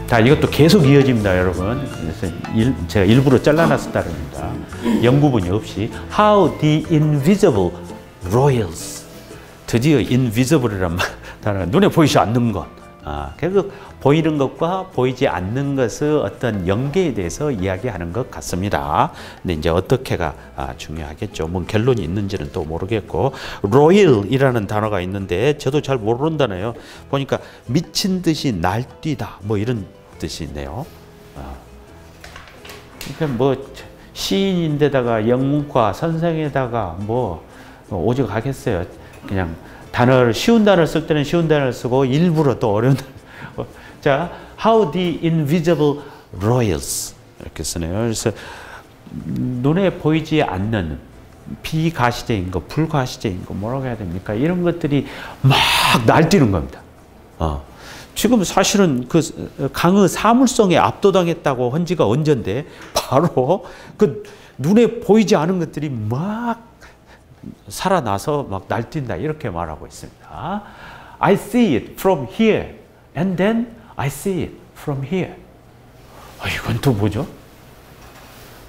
다 이것도 계속 이어집니다, 여러분. 그래서 제가 일부러 잘라놨을 따름입니다. 연구분이 없이 How the invisible royals. 드디어 invisible이란 단어가 눈에 보이지 않는 것. 결국 보이는 것과 보이지 않는 것의 어떤 연계에 대해서 이야기하는 것 같습니다. 근데 이제 어떻게가 중요하겠죠. 뭐 결론이 있는지는 또 모르겠고, royal이라는 단어가 있는데 저도 잘 모르는 단어예요. 보니까 미친 듯이 날뛰다 뭐 이런 뜻이 있네요. 그러니까 뭐 시인인데다가 영문과 선생에다가 뭐 오직 하겠어요. 그냥 단어를 쉬운 단어를 쓸 때는 쉬운 단어를 쓰고 일부러 또 어려운 단어. 자, How the invisible royals 이렇게 쓰네요. 그래서 눈에 보이지 않는 비가시적인 거, 불가시적인 거 뭐라고 해야 됩니까? 이런 것들이 막 날뛰는 겁니다. 지금 사실은 그 강의 사물성에 압도당했다고 한 지가 언젠데 바로 그 눈에 보이지 않은 것들이 막 살아나서 막 날뛴다 이렇게 말하고 있습니다. I see it from here and then I see it from here. 이건 또 뭐죠?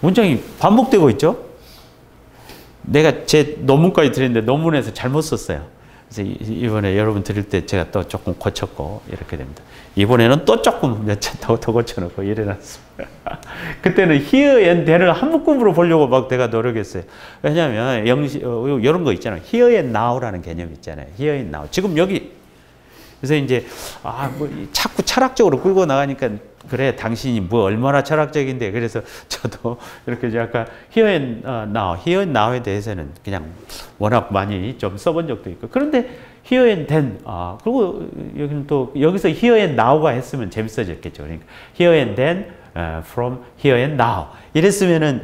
문장이 반복되고 있죠? 내가 제 논문까지 드렸는데 논문에서 잘못 썼어요. 그래서 이번에 여러분 드릴 때 제가 또 조금 고쳤고 이렇게 됩니다. 이번에는 또 조금 몇 차 더 고쳐놓고 이래놨습니다. 그때는 here and then을 한 묶음으로 보려고 막 내가 노력했어요. 왜냐하면 이런 거 있잖아요. here and now라는 개념 있잖아요. here and now. 지금 여기. 그래서 이제 뭐 자꾸 철학적으로 끌고 나가니까 그래 당신이 뭐 얼마나 철학적인데 그래서 저도 이렇게 약간 here and now에 대해서는 그냥 워낙 많이 좀 써본 적도 있고 그런데 here and then 그리고 여기는 또 여기서 here and now가 했으면 재밌어졌겠죠. 그러니까 here and then from here and now 이랬으면은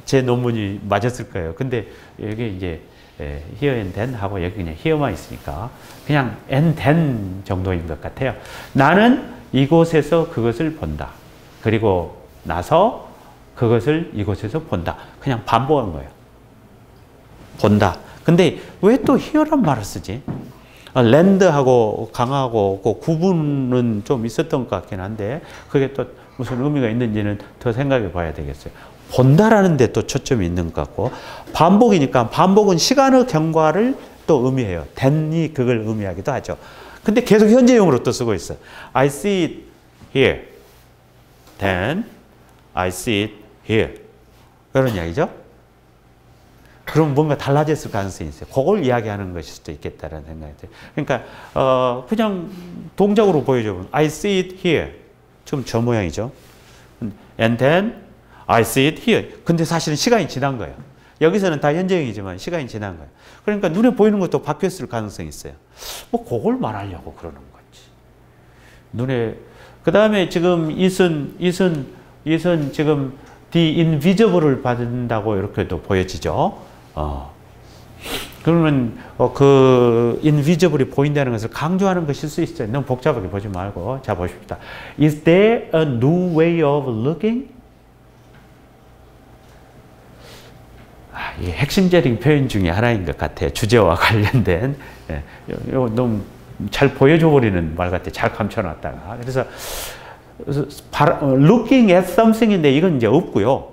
제 논문이 맞았을 거예요. 근데 여기 이제 here and then 하고 여기 그냥 here만 있으니까 그냥 and then 정도인 것 같아요. 나는 이곳에서 그것을 본다. 그리고 나서 그것을 이곳에서 본다. 그냥 반복한 거예요. 본다. 근데 왜 또 here란 말을 쓰지? land하고 강하고 그 구분은 좀 있었던 것 같긴 한데 그게 또 무슨 의미가 있는지는 더 생각해 봐야 되겠어요. 본다라는 데 또 초점이 있는 것 같고 반복이니까 반복은 시간의 경과를 또 의미해요. then이 그걸 의미하기도 하죠. 근데 계속 현재형으로 또 쓰고 있어요. I see it here. Then I see it here. 그런 이야기죠. 그럼 뭔가 달라졌을 가능성이 있어요. 그걸 이야기하는 것일 수도 있겠다는 생각이 들어요. 그러니까 그냥 동작으로 보여줘. I see it here. 지금 저 모양이죠. And then I see it here. 근데 사실은 시간이 지난 거예요. 여기서는 다 현재형이지만 시간이 지난 거예요. 그러니까 눈에 보이는 것도 바뀌었을 가능성이 있어요. 뭐 그걸 말하려고 그러는 거지. 눈에 그 다음에 지금 이선 지금 the invisible을 받는다고 이렇게도 보여지죠. 그러면 그 invisible이 보인다는 것을 강조하는 것일 수 있어요. 너무 복잡하게 보지 말고 자 보십시다. Is there a new way of looking? 이 핵심적인 표현 중에 하나인 것 같아요. 주제와 관련된 너무 잘 보여줘 버리는 말 같아. 잘 감춰놨다가 그래서 looking at something인데 이건 이제 없고요.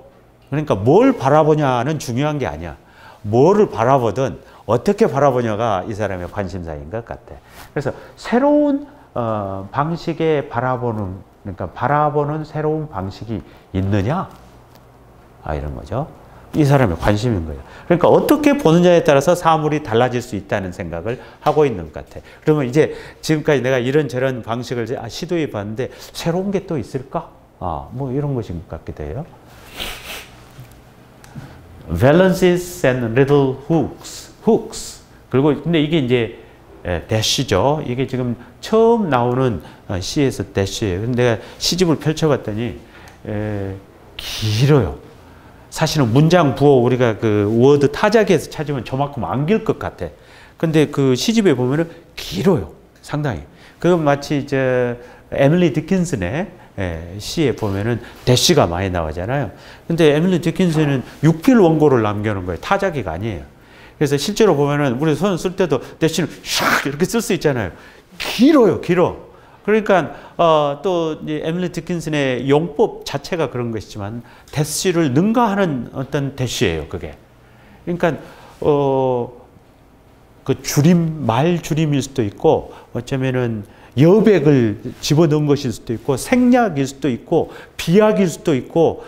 그러니까 뭘 바라보냐는 중요한 게 아니야. 뭐를 바라보든 어떻게 바라보냐가 이 사람의 관심사인 것 같아. 그래서 새로운 방식의 그러니까 바라보는 새로운 방식이 있느냐? 이런 거죠. 이 사람의 관심인 거예요. 그러니까 어떻게 보느냐에 따라서 사물이 달라질 수 있다는 생각을 하고 있는 것 같아요. 그러면 이제 지금까지 내가 이런저런 방식을 시도해 봤는데 새로운 게 또 있을까? 뭐 이런 것인 것 같기도 해요. Valances and little hooks. 그리고 근데 이게 이제 대시죠. 이게 지금 처음 나오는 시에서 대시예요. 근데 내가 시집을 펼쳐봤더니 길어요. 사실은 문장 부호 우리가 그 워드 타자기에서 찾으면 저만큼 안 길 것 같아. 근데 그 시집에 보면은 길어요. 상당히. 그건 마치 에밀리 디킨슨의 시에 보면은 대시가 많이 나오잖아요. 근데 에밀리 디킨슨은 6필 원고를 남겨놓은 거예요. 타자기가 아니에요. 그래서 실제로 보면은 우리 손 쓸 때도 대시는 샥 이렇게 쓸 수 있잖아요. 길어요, 길어. 그러니까 또 이제 에밀리 디킨슨의 용법 자체가 그런 것이지만 대시를 능가하는 어떤 대시예요, 그게. 그러니까 그 줄임, 말 줄임일 수도 있고 어쩌면은 여백을 집어넣은 것일 수도 있고 생략일 수도 있고 비약일 수도 있고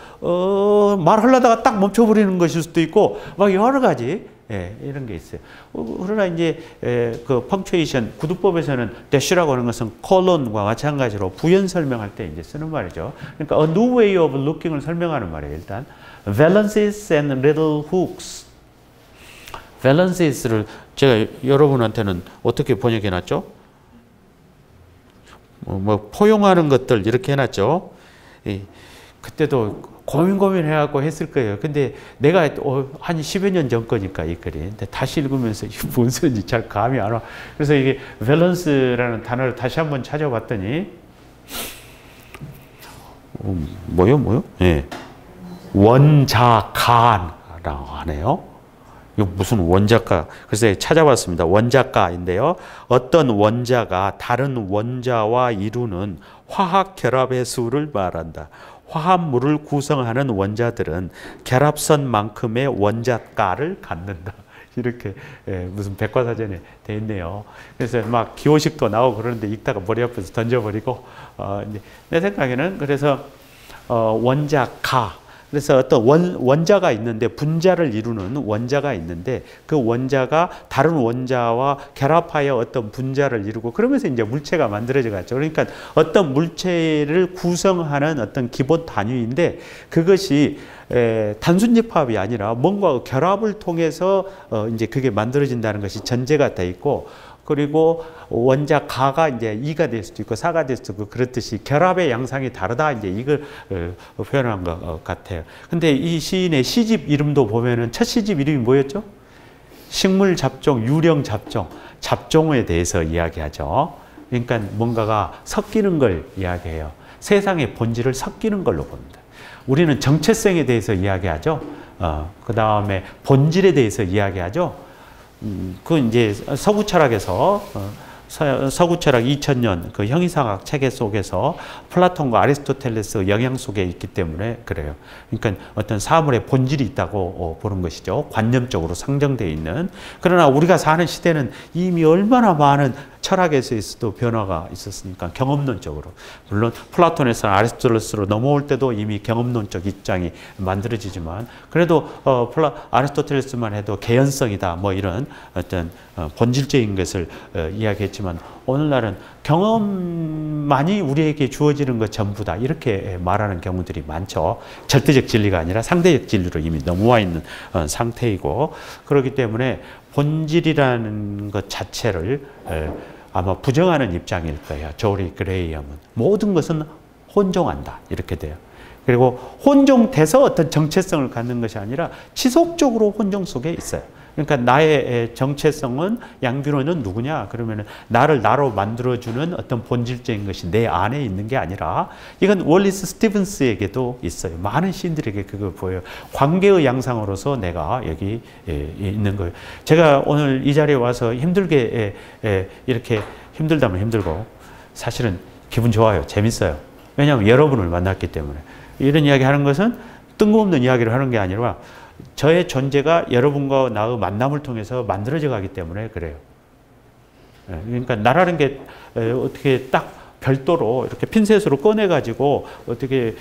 말하려다가 딱 멈춰버리는 것일 수도 있고 막 여러 가지 이런 게 있어요. 그러나 이제 그 펑츄에이션 구두법에서는 대시라고 하는 것은 콜론과 마찬가지로 부연 설명할 때 이제 쓰는 말이죠. 그러니까 a new way of looking을 설명하는 말이에요. 일단 valences and little hooks. valences 제가 여러분한테는 어떻게 번역해 놨죠? 뭐 포용하는 것들 이렇게 해놨죠. 그때도 고민해갖고 했을 거예요. 근데 내가 한 10여 년 전 거니까 이 글이. 근데 다시 읽으면서 이게 뭔 소리인지 잘 감이 안 와. 그래서 이게 밸런스라는 단어를 다시 한번 찾아봤더니 뭐요? 예. 원자가라고 하네요. 이거 무슨 원자가? 그래서 찾아봤습니다. 원자가인데요. 어떤 원자가 다른 원자와 이루는 화학 결합의 수를 말한다. 화합물을 구성하는 원자들은 결합선만큼의 원자가를 갖는다. 이렇게 무슨 백과사전에 돼 있네요. 그래서 막 기호식도 나오고 그러는데 읽다가 머리 앞에서 던져버리고 내 생각에는 그래서 원자가 그래서 어떤 원자가 있는데 분자를 이루는 원자가 있는데 그 원자가 다른 원자와 결합하여 어떤 분자를 이루고 그러면서 이제 물체가 만들어져 갔죠. 그러니까 어떤 물체를 구성하는 어떤 기본 단위인데 그것이 단순집합이 아니라 뭔가 결합을 통해서 이제 그게 만들어진다는 것이 전제가 돼 있고 그리고 원자 가가 이제 2가 될 수도 있고 4가 될 수도 있고 그렇듯이 결합의 양상이 다르다 이제 이걸 표현한 것 같아요. 근데 이 시인의 시집 이름도 보면은 첫 시집 이름이 뭐였죠? 식물 잡종, 유령 잡종, 잡종에 대해서 이야기하죠. 그러니까 뭔가가 섞이는 걸 이야기해요. 세상의 본질을 섞이는 걸로 봅니다. 우리는 정체성에 대해서 이야기하죠. 그 다음에 본질에 대해서 이야기하죠. 그 이제 서구 철학에서 서구 철학 2000년 그 형이상학 체계 속에서 플라톤과 아리스토텔레스 영향 속에 있기 때문에 그래요. 그러니까 어떤 사물의 본질이 있다고 보는 것이죠. 관념적으로 상정되어 있는. 그러나 우리가 사는 시대는 이미 얼마나 많은 철학에서도 변화가 있었으니까 경험론적으로. 물론 플라톤에서 아리스토텔레스로 넘어올 때도 이미 경험론적 입장이 만들어지지만 그래도 아리스토텔레스만 해도 개연성이다 뭐 이런 어떤 본질적인 것을 이야기했지만 오늘날은 경험만이 우리에게 주어지는 것 전부다 이렇게 말하는 경우들이 많죠. 절대적 진리가 아니라 상대적 진리로 이미 넘어와 있는 상태이고 그렇기 때문에 본질이라는 것 자체를 아마 부정하는 입장일 거예요. 조리 그레이엄은. 모든 것은 혼종한다. 이렇게 돼요. 그리고 혼종돼서 어떤 정체성을 갖는 것이 아니라 지속적으로 혼종 속에 있어요. 그러니까 나의 정체성은 양비론은 누구냐? 그러면은 나를 나로 만들어주는 어떤 본질적인 것이 내 안에 있는 게 아니라 이건 월리스 스티븐스에게도 있어요. 많은 시인들에게 그걸 보여요. 관계의 양상으로서 내가 여기 있는 거예요. 제가 오늘 이 자리에 와서 힘들게 이렇게 힘들다면 힘들고 사실은 기분 좋아요. 재밌어요. 왜냐하면 여러분을 만났기 때문에. 이런 이야기 하는 것은 뜬금없는 이야기를 하는 게 아니라 저의 존재가 여러분과 나의 만남을 통해서 만들어져 가기 때문에 그래요. 그러니까 나라는 게 어떻게 딱 별도로 이렇게 핀셋으로 꺼내가지고 어떻게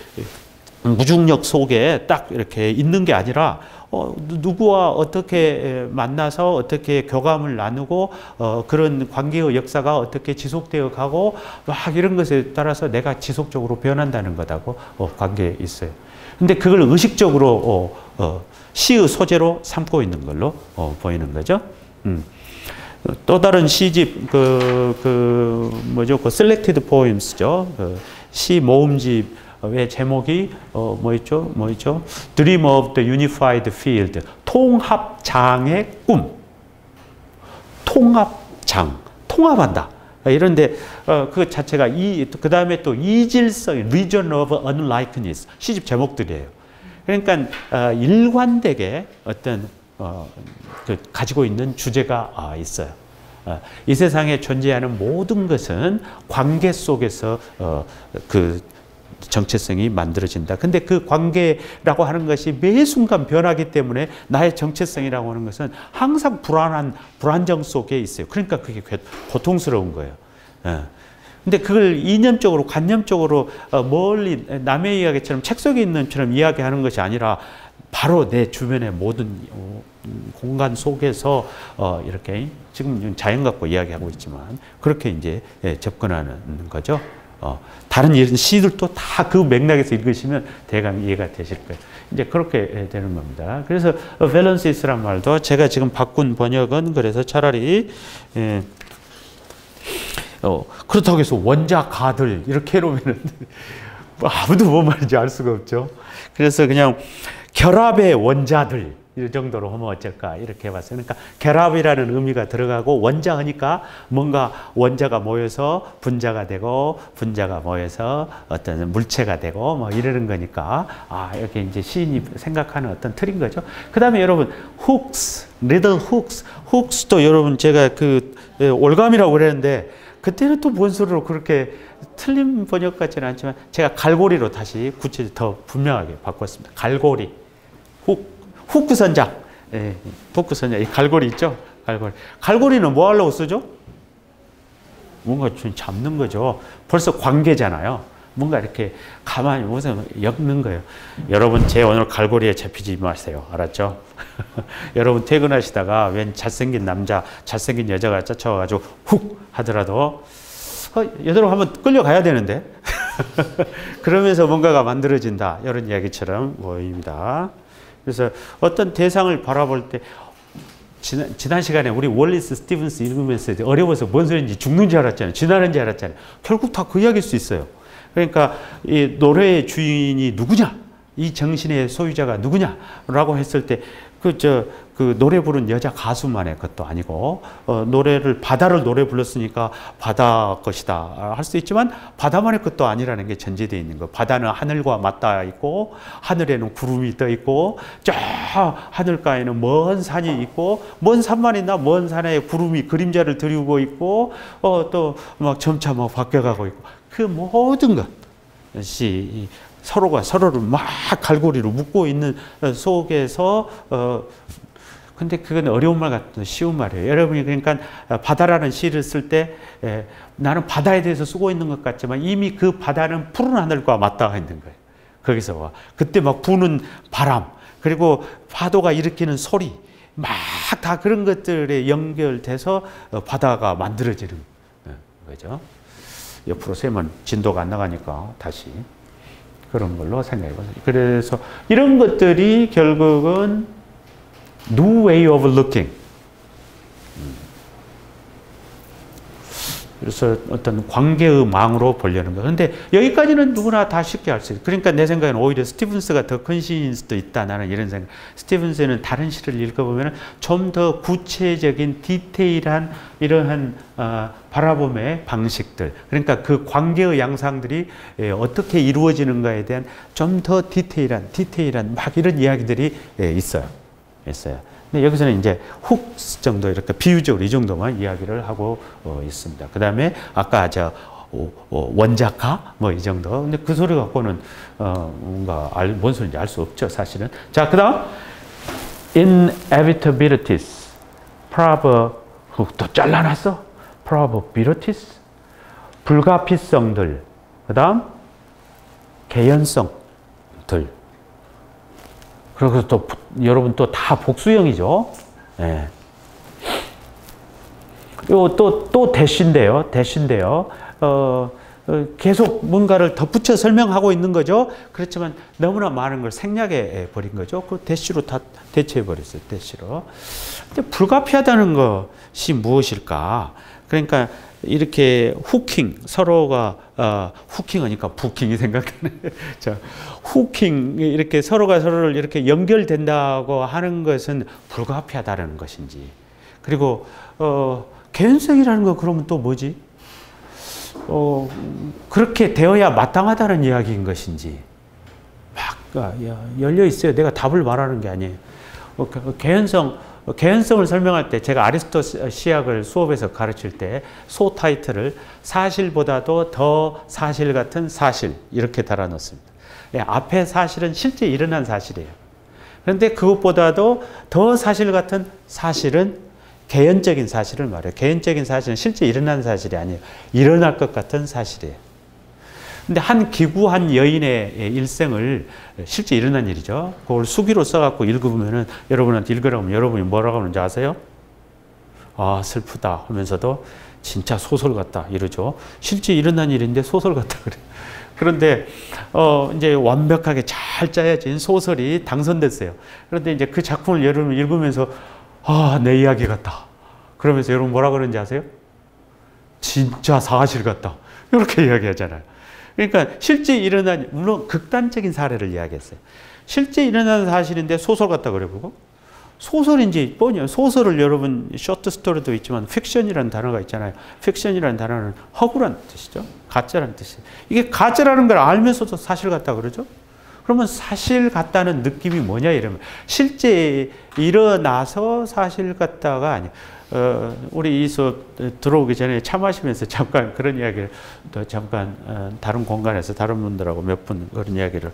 무중력 속에 딱 이렇게 있는 게 아니라 누구와 어떻게 만나서 어떻게 교감을 나누고 그런 관계의 역사가 어떻게 지속되어 가고 막 이런 것에 따라서 내가 지속적으로 변한다는 거다고 관계에 있어요. 근데 그걸 의식적으로 시의 소재로 삼고 있는 걸로 보이는 거죠. 또 다른 시집 뭐죠? 그 Selected Poems죠. 시 모음집의 제목이 뭐였죠? Dream of the Unified Field. 통합장의 꿈. 통합장. 통합한다. 이런데 그 자체가 그 다음에 또 이질성, Region of Unlikeness. 시집 제목들이에요. 그러니까 일관되게 어떤 가지고 있는 주제가 있어요. 이 세상에 존재하는 모든 것은 관계 속에서 그 정체성이 만들어진다. 근데 그 관계라고 하는 것이 매 순간 변하기 때문에 나의 정체성이라고 하는 것은 항상 불안정 속에 있어요. 그러니까 그게 고통스러운 거예요. 근데 그걸 이념적으로, 관념적으로 멀리 남의 이야기처럼 책 속에 있는 것처럼 이야기하는 것이 아니라 바로 내 주변의 모든 공간 속에서 이렇게 지금 자연 갖고 이야기하고 있지만 그렇게 이제 접근하는 거죠. 다른 이런 시들도 다 그 맥락에서 읽으시면 대강 이해가 되실 거예요. 이제 그렇게 되는 겁니다. 그래서 밸런시스란 말도 제가 지금 바꾼 번역은 그래서 차라리 그렇다고 해서 원자가들 이렇게 해놓으면 아무도 뭔 말인지 알 수가 없죠. 그래서 그냥 결합의 원자들 이 정도로 하면 어쩔까 이렇게 해봤어요. 그러니까 결합이라는 의미가 들어가고 원자하니까 뭔가 원자가 모여서 분자가 되고 분자가 모여서 어떤 물체가 되고 뭐 이러는 거니까 이렇게 이제 시인이 생각하는 어떤 틀인 거죠. 그 다음에 여러분 hooks, little hooks, hooks도 여러분 제가 그 올감이라고 그랬는데 그때는 또 뭔 소리로 그렇게 틀린 번역 같지는 않지만 제가 갈고리로 다시 구체적으로 더 분명하게 바꿨습니다. 갈고리, 후크 선장, 후크 선장, 이 갈고리 있죠? 갈고리는 뭐 하려고 쓰죠? 뭔가 좀 잡는 거죠. 벌써 관계잖아요. 뭔가 이렇게 가만히 무슨 엮는 거예요. 여러분, 제 오늘 갈고리에 잡히지 마세요. 알았죠? 여러분 퇴근하시다가 웬 잘생긴 남자, 잘생긴 여자가 쫓아와가지고 훅 하더라도 여자로 한번 끌려가야 되는데 그러면서 뭔가가 만들어진다. 이런 이야기처럼 보입니다. 그래서 어떤 대상을 바라볼 때 지난 시간에 우리 월리스 스티븐스 읽으면서 어려워서 뭔 소리인지 죽는 줄 알았잖아요. 지나는 줄 알았잖아요. 결국 다 그 이야기일 수 있어요. 그러니까 이 노래의 주인이 누구냐? 이 정신의 소유자가 누구냐라고 했을 때 그 노래 부른 여자 가수만의 것도 아니고 바다를 노래 불렀으니까 바다 것이다 할 수 있지만 바다만의 것도 아니라는 게 전제되어 있는 거. 바다는 하늘과 맞닿아 있고 하늘에는 구름이 떠 있고 저 하늘가에는 먼 산이 있고 먼 산만 있나 먼 산에 구름이 그림자를 드리고 있고 또 막 점차 막 바뀌어가고 있고 그 모든 것이 서로가 서로를 막 갈고리로 묶고 있는 속에서 근데 그건 어려운 말 같은 쉬운 말이에요. 여러분이 그러니까 바다라는 시를 쓸 때 나는 바다에 대해서 쓰고 있는 것 같지만 이미 그 바다는 푸른 하늘과 맞닿아 있는 거예요. 거기서 와. 그때 막 부는 바람 그리고 파도가 일으키는 소리 막 다 그런 것들에 연결돼서 바다가 만들어지는 거죠. 옆으로 세면 진도가 안 나가니까 다시 그런 걸로 생각해 보세요. 그래서 이런 것들이 결국은 new way of looking. 그래서 어떤 관계의 망으로 보려는 거. 근데 여기까지는 누구나 다 쉽게 할 수 있어요. 그러니까 내 생각에는 오히려 스티븐스가 더 큰 시인일 수도 있다. 나는 이런 생각. 스티븐스는 다른 시를 읽어보면 좀 더 구체적인 디테일한 이러한 바라봄의 방식들. 그러니까 그 관계의 양상들이 어떻게 이루어지는가에 대한 좀 더 디테일한 막 이런 이야기들이 있어요. 근데 여기서는 이제 훅스 정도 이렇게 비유적으로 이 정도만 이야기를 하고 있습니다. 그 다음에 아까 원작가 뭐 이 정도. 근데 그 소리 갖고는 뭔가 뭔 소리인지 알 수 없죠, 사실은. 자, 그 다음 inevitabilities, 또 잘라놨어. probabilities, 불가피성들. 그 다음 개연성들. 그리고 또 여러분 또 다 복수형이죠. 예. 요 또 대시인데요. 계속 뭔가를 덧붙여 설명하고 있는 거죠. 그렇지만 너무나 많은 걸 생략해 버린 거죠. 그 대시로 다 대체해 버렸어요. 대시로. 근데 불가피하다는 것이 무엇일까? 그러니까 이렇게 후킹, 서로가 후킹하니까 부킹이 생각나네. 자, 후킹 이렇게 서로가 서로를 이렇게 연결된다고 하는 것은 불가피하다는 것인지, 그리고 개연성이라는 거 그러면 또 뭐지? 그렇게 되어야 마땅하다는 이야기인 것인지, 막 열려 있어요. 내가 답을 말하는 게 아니에요. 개연성 개연성을 설명할 때 제가 아리스토 시학을 수업에서 가르칠 때 소 타이틀을 사실보다도 더 사실 같은 사실 이렇게 달아놓습니다. 앞에 사실은 실제 일어난 사실이에요. 그런데 그것보다도 더 사실 같은 사실은 개연적인 사실을 말해요. 개연적인 사실은 실제 일어난 사실이 아니에요. 일어날 것 같은 사실이에요. 근데 한 기구, 한 여인의 일생을 실제 일어난 일이죠. 그걸 수기로 써갖고 읽으면은 여러분한테 읽으라고 하면 여러분이 뭐라고 하는지 아세요? 아, 슬프다 하면서도 진짜 소설 같다 이러죠. 실제 일어난 일인데 소설 같다 그래요. 그런데 이제 완벽하게 잘 짜여진 소설이 당선됐어요. 그런데 이제 그 작품을 여러분 읽으면서 아, 내 이야기 같다. 그러면서 여러분 뭐라 그러는지 아세요? 진짜 사실 같다. 이렇게 이야기하잖아요. 그러니까 실제 일어난, 물론 극단적인 사례를 이야기했어요. 실제 일어난 사실인데 소설 같다 그래보고, 소설인지 뭐냐, 소설을 여러분 쇼트 스토리도 있지만 픽션이라는 단어가 있잖아요. 픽션이라는 단어는 허구라는 뜻이죠. 가짜라는 뜻이에요. 이게 가짜라는 걸 알면서도 사실 같다 그러죠. 그러면 사실 같다는 느낌이 뭐냐 이러면 실제 일어나서 사실 같다가 아니에요. 우리 이 수업 들어오기 전에 차 마시면서 잠깐 그런 이야기를 또 잠깐 다른 공간에서 다른 분들하고 몇 분 그런 이야기를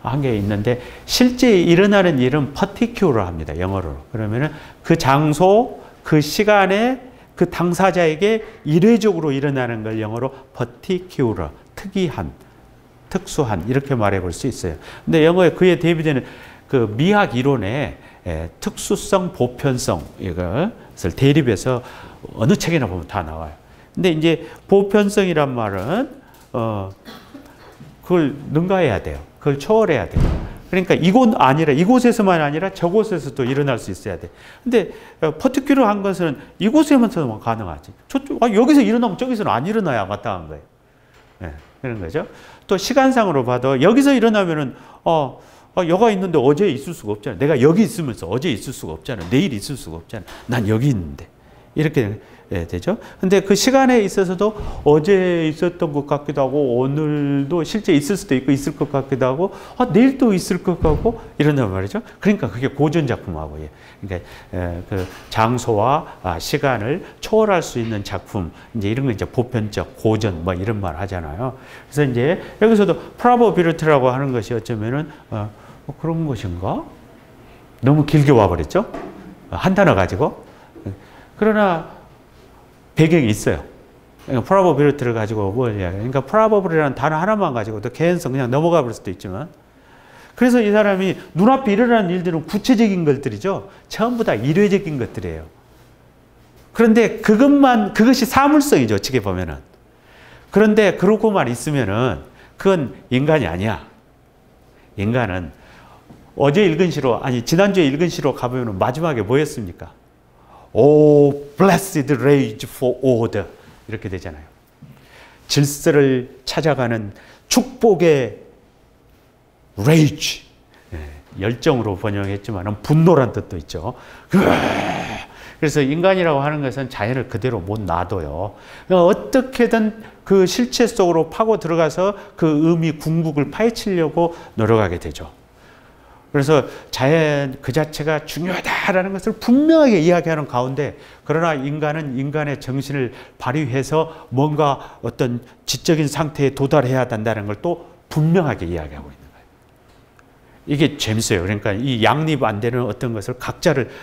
한 게 있는데, 실제 일어나는 일은 particular 합니다. 영어로. 그러면은 그 장소, 그 시간에 그 당사자에게 일회적으로 일어나는 걸 영어로 particular, 특이한, 특수한 이렇게 말해 볼 수 있어요. 근데 영어에 그에 대비되는 그 미학 이론의 특수성, 보편성 이것을 대립해서 어느 책이나 보면 다 나와요. 근데 이제 보편성이란 말은 그걸 능가해야 돼요. 그걸 초월해야 돼요. 그러니까 이곳에서만 아니라 저곳에서도 일어날 수 있어야 돼. 근데 퍼티큘러한 것은 이곳에만서만 가능하지. 여기서 일어나면 저기서는 안 일어나야 마땅한 거예요. 네, 그런 거죠. 또 시간상으로 봐도 여기서 일어나면은 여가 있는데 어제 있을 수가 없잖아. 내가 여기 있으면서 어제 있을 수가 없잖아. 내일 있을 수가 없잖아. 난 여기 있는데. 이렇게 되죠. 근데 그 시간에 있어서도 어제 있었던 것 같기도 하고, 오늘도 실제 있을 수도 있고, 있을 것 같기도 하고, 내일 또 있을 것 같고, 이런단 말이죠. 그러니까 그게 고전작품하고, 그러니까 그 장소와 시간을 초월할 수 있는 작품, 이제 이런 거 이제 보편적, 고전, 뭐 이런 말 하잖아요. 그래서 이제 여기서도 probability라고 하는 것이 어쩌면은, 그런 것인가? 너무 길게 와버렸죠? 한 단어 가지고. 그러나 배경이 있어요. 그러니까 probability를 가지고 뭘 이야기해요. 그러니까 probably라는 단어 하나만 가지고도 개연성 그냥 넘어가 볼 수도 있지만, 그래서 이 사람이 눈앞에 일어나는 일들은 구체적인 것들이죠. 전부 다 일회적인 것들이에요. 그런데 그것이 사물성이죠. 어떻게 보면은. 그런데 그러고만 있으면은 그건 인간이 아니야. 인간은 어제 읽은 시로, 지난주에 읽은 시로 가보면 마지막에 뭐였습니까? Oh, blessed rage for order. 이렇게 되잖아요. 질서를 찾아가는 축복의 rage. 열정으로 번역했지만 분노란 뜻도 있죠. 그래서 인간이라고 하는 것은 자연을 그대로 못 놔둬요. 어떻게든 그 실체 속으로 파고 들어가서 그 의미, 궁극을 파헤치려고 노력하게 되죠. 그래서 자연 그 자체가 중요하다라는 것을 분명하게 이야기하는 가운데, 그러나 인간은 인간의 정신을 발휘해서 뭔가 어떤 지적인 상태에 도달해야 된다는 걸 또 분명하게 이야기하고 있는 거예요. 이게 재밌어요. 그러니까 이 양립 안 되는 어떤 것을 각자를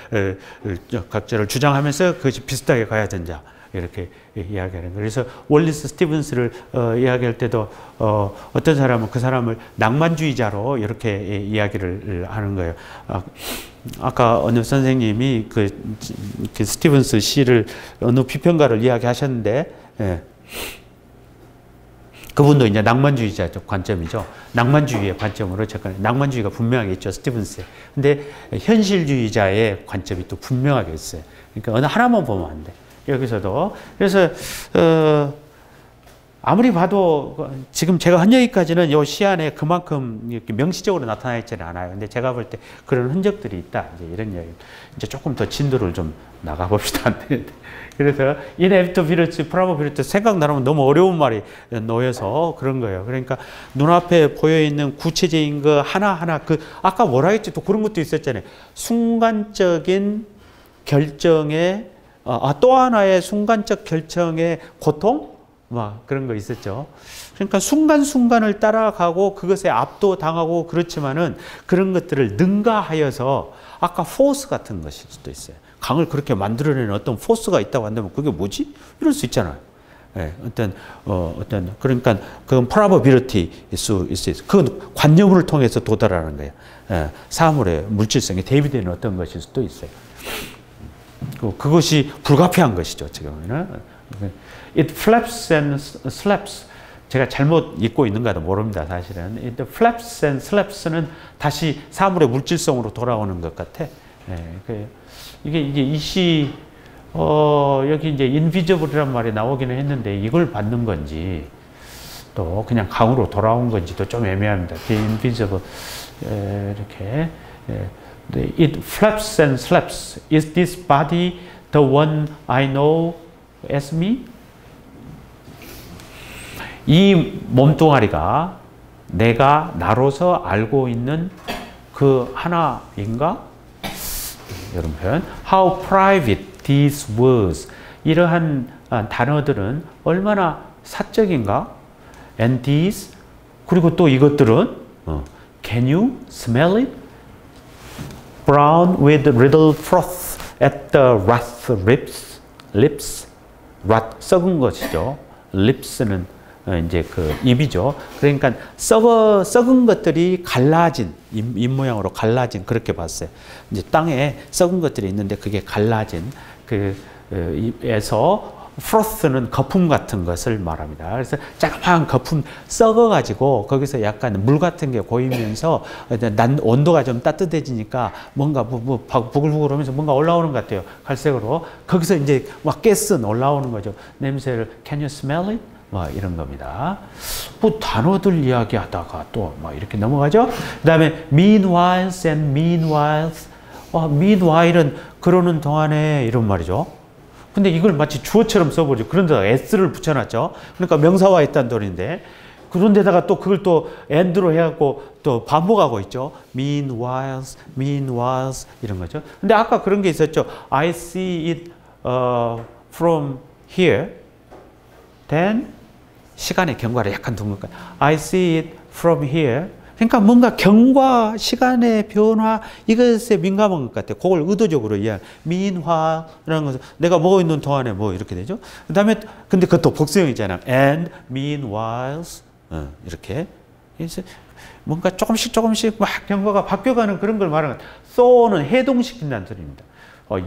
주장하면서 그것이 비슷하게 가야 된다. 이렇게 이야기하는 거예요. 그래서 월리스 스티븐스를 이야기할 때도 어떤 사람은 그 사람을 낭만주의자로 이렇게 이야기를 하는 거예요. 아까 어느 선생님이 그 스티븐스 시를 어느 비평가를 이야기하셨는데, 그분도 이제 낭만주의자 관점이죠. 낭만주의의 관점으로 접근. 낭만주의가 분명하게 있죠, 스티븐스에. 근데 현실주의자의 관점이 또 분명하게 있어요. 그러니까 어느 하나만 보면 안 돼. 여기서도. 그래서 아무리 봐도 지금 제가 한 여기까지는 요 시 안에 그만큼 이렇게 명시적으로 나타나 있지는 않아요. 근데 제가 볼 때 그런 흔적들이 있다. 이제 이런 이야기. 이제 조금 더 진도를 좀 나가 봅시다. 그래서 inevitability, probability 생각나면 너무 어려운 말이 놓여서 그런 거예요. 그러니까 눈앞에 보여 있는 구체적인 거 하나하나 아까 뭐라 했지? 또 그런 것도 있었잖아요. 순간적인 결정의 또 하나의 순간적 결정의 고통? 막 그런 거 있었죠. 그러니까 순간순간을 따라가고 그것에 압도당하고 그렇지만은 그런 것들을 능가하여서 아까 포스 같은 것일 수도 있어요. 강을 그렇게 만들어내는 어떤 포스가 있다고 한다면 그게 뭐지? 이럴 수 있잖아요. 예, 그러니까 그건 probability일 수 있어요. 그건 관념을 통해서 도달하는 거예요. 예, 사물의 물질성에 대비되는 어떤 것일 수도 있어요. 그것이 불가피한 것이죠. 지금은. It flaps and slaps. 제가 잘못 읽고 있는가도 모릅니다. 사실은. It flaps and slaps는 다시 사물의 물질성으로 돌아오는 것 같아. 예, 이게 이 시 여기 이제 invisible이란 말이 나오기는 했는데 이걸 받는 건지 또 그냥 강으로 돌아온 건지도 좀 애매합니다. The invisible 이렇게 It flaps and slaps. Is this body the one I know as me? 이 몸뚱아리가 내가 나로서 알고 있는 그 하나인가? 이런 표현. How private these words. 이러한 단어들은 얼마나 사적인가? And these. 그리고 또 이것들은 Can you smell it? Brown with little froth at the rough lips. rot, 썩은 것이죠. lips는 이제 그 입이죠. 그러니까 썩은 것들이 갈라진 입 모양으로 갈라진 그렇게 봤어요. 이제 땅에 썩은 것들이 있는데 그게 갈라진 그 입에서 프로스는 거품 같은 것을 말합니다. 그래서 조그마한 거품 썩어가지고 거기서 약간 물 같은 게 고이면서 온도가 좀 따뜻해지니까 뭔가 부글부글하면서 뭔가 올라오는 것 같아요. 갈색으로. 거기서 이제 막 가스 올라오는 거죠. 냄새를 Can you smell it? 뭐 이런 겁니다. 뭐 단어들 이야기하다가 또 막 이렇게 넘어가죠. 그 다음에 meanwhiles and meanwhiles. meanwhile은 그러는 동안에 이런 말이죠. 근데 이걸 마치 주어처럼 써버리죠. 그런데다가 s를 붙여놨죠. 그러니까 명사와 있다는 돈인데 그런데다가 또 그걸 또 and로 해갖고 또 반복하고 있죠. meanwhiles, meanwhiles 이런 거죠. 근데 아까 그런 게 있었죠. I see it from here. then 시간의 경과를 약간 둔 것까지. I see it from here. 그러니까 뭔가 경과, 시간의 변화 이것에 민감한 것 같아요. 그걸 의도적으로 이해하는. meanwhile라는 것은 내가 먹고 있는 동안에 뭐 이렇게 되죠. 그 다음에 근데 그것도 복수형이잖아요. and meanwhiles 이렇게. 그래서 뭔가 조금씩 막 경과가 바뀌어가는 그런 걸 말하는 거예요. so는 해동시킨다는 소리입니다.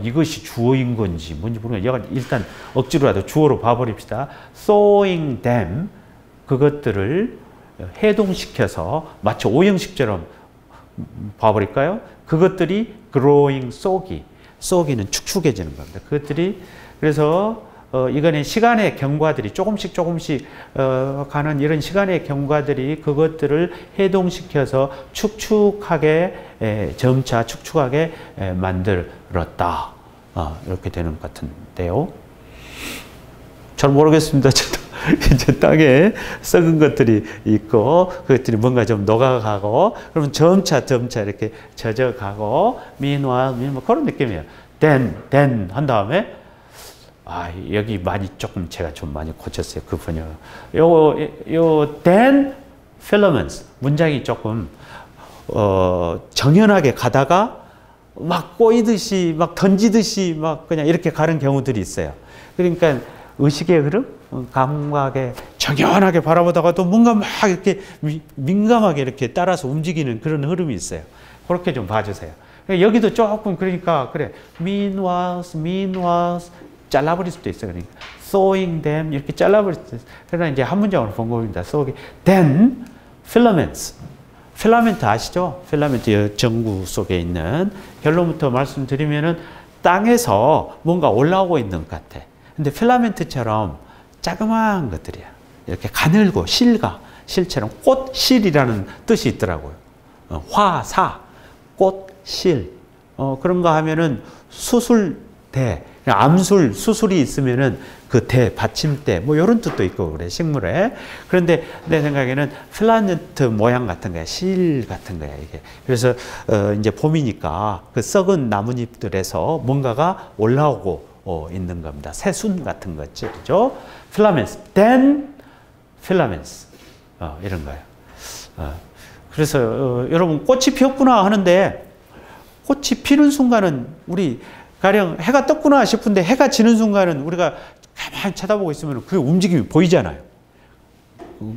이것이 주어인 건지 뭔지 모르겠어요. 일단 억지로라도 주어로 봐버립시다. sowing them 그것들을 해동시켜서 마치 오형식처럼 봐버릴까요? 그것들이 growing 쏘기는 축축해지는 겁니다. 그것들이 그래서 이거는 시간의 경과들이 조금씩 가는 이런 시간의 경과들이 그것들을 해동시켜서 축축하게 점차 축축하게 만들었다. 이렇게 되는 것 같은데요. 잘 모르겠습니다. 저도 이제 땅에 썩은 것들이 있고 그것들이 뭔가 좀 녹아가고 그러면 점차 이렇게 젖어가고 meanwhile 그런 느낌이에요. then 한 다음에 여기 조금 제가 좀 많이 고쳤어요. 그 번역. 요 then filaments 문장이 조금 정연하게 가다가 막 꼬이듯이 막 던지듯이 막 그냥 이렇게 가는 경우들이 있어요. 그러니까 의식의 흐름, 감각에 정연하게 바라보다가도 뭔가 막 이렇게 민감하게 이렇게 따라서 움직이는 그런 흐름이 있어요. 그렇게 좀 봐주세요. 여기도 조금 그러니까 그래 meanwhiles 잘라버릴 수도 있어요. 그러니까 sowing them 이렇게 잘라버릴 수도 있어요. 그러나 이제 한 문장으로 본 겁니다. then filaments. 필라멘트 아시죠? 필라멘트 전구 속에 있는 결론부터 말씀드리면은 땅에서 뭔가 올라오고 있는 것 같아. 근데 필라멘트처럼 자그마한 것들이야. 이렇게 가늘고 실처럼 꽃실이라는 뜻이 있더라고요. 화사, 꽃실. 그런 거 하면은 수술대, 암술, 수술이 있으면은 그 대, 받침대, 뭐 이런 뜻도 있고 그래, 식물에. 그런데 내 생각에는 플라네트 모양 같은 거야, 실 같은 거야, 이게. 그래서 이제 봄이니까 그 썩은 나뭇잎들에서 뭔가가 올라오고 있는 겁니다. 새순 같은 거죠, 그죠? 필라멘스, then 필라멘스, 이런 거예요. 그래서 여러분 꽃이 피었구나 하는데 꽃이 피는 순간은 우리 가령 해가 떴구나 싶은데 해가 지는 순간은 우리가 가만히 쳐다보고 있으면 그 움직임이 보이잖아요.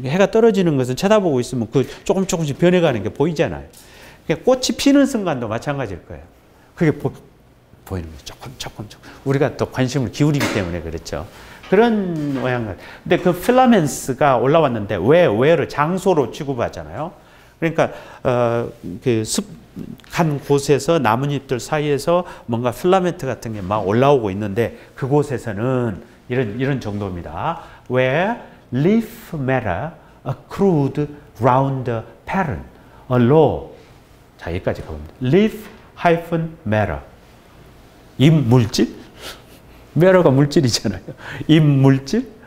해가 떨어지는 것은 쳐다보고 있으면 그 조금씩 변해가는 게 보이잖아요. 그러니까 꽃이 피는 순간도 마찬가지일 거예요. 그게 보이는 거예요. 조금. 우리가 또 관심을 기울이기 때문에 그렇죠. 그런 모양을. 근데 그 필라멘스가 올라왔는데 왜를 장소로 취급하잖아요. 그러니까 그 습한 곳에서 나뭇잎들 사이에서 뭔가 필라멘트 같은 게 막 올라오고 있는데 그곳에서는 이런 정도입니다. Where leaf matter accrued round the parent, a law. 자, 여기까지 가봅니다. leaf matter. 잎물질? matter가 물질이잖아요. 잎물질?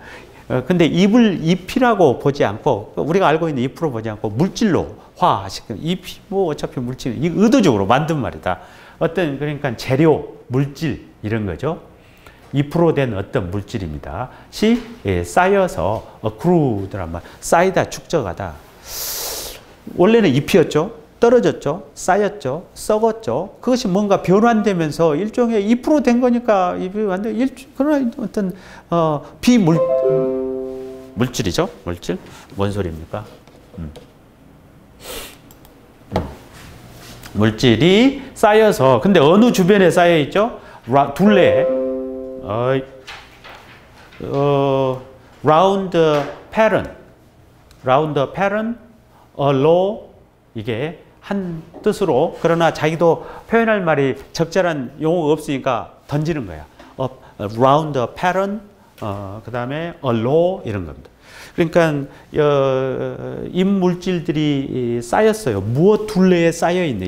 근데 잎이라고 보지 않고, 우리가 알고 있는 잎으로 보지 않고, 물질로 화시키는, 잎이 뭐 어차피 물질, 이 의도적으로 만든 말이다. 그러니까 재료, 물질, 이런 거죠. 잎으로 된 어떤 물질입니다. 쌓여서, accrued란 말, 쌓이다, 축적하다. 원래는 잎이었죠. 떨어졌죠. 쌓였죠. 썩었죠. 그것이 뭔가 변환되면서 일종의 잎으로 된 거니까 잎이 완전 그런 어떤 물질이죠. 물질. 뭔 소리입니까? 물질이 쌓여서 근데 어느 주변에 쌓여 있죠? 둘레. round the pattern, a law. 이게 한 뜻으로 그러나 자기도 표현할 말이 적절한 용어가 없으니까 던지는 거야. Round the pattern, 그 다음에 a law 이런 겁니다. 그러니까 잎물질들이 쌓였어요. 무엇 둘레에 쌓여 있네.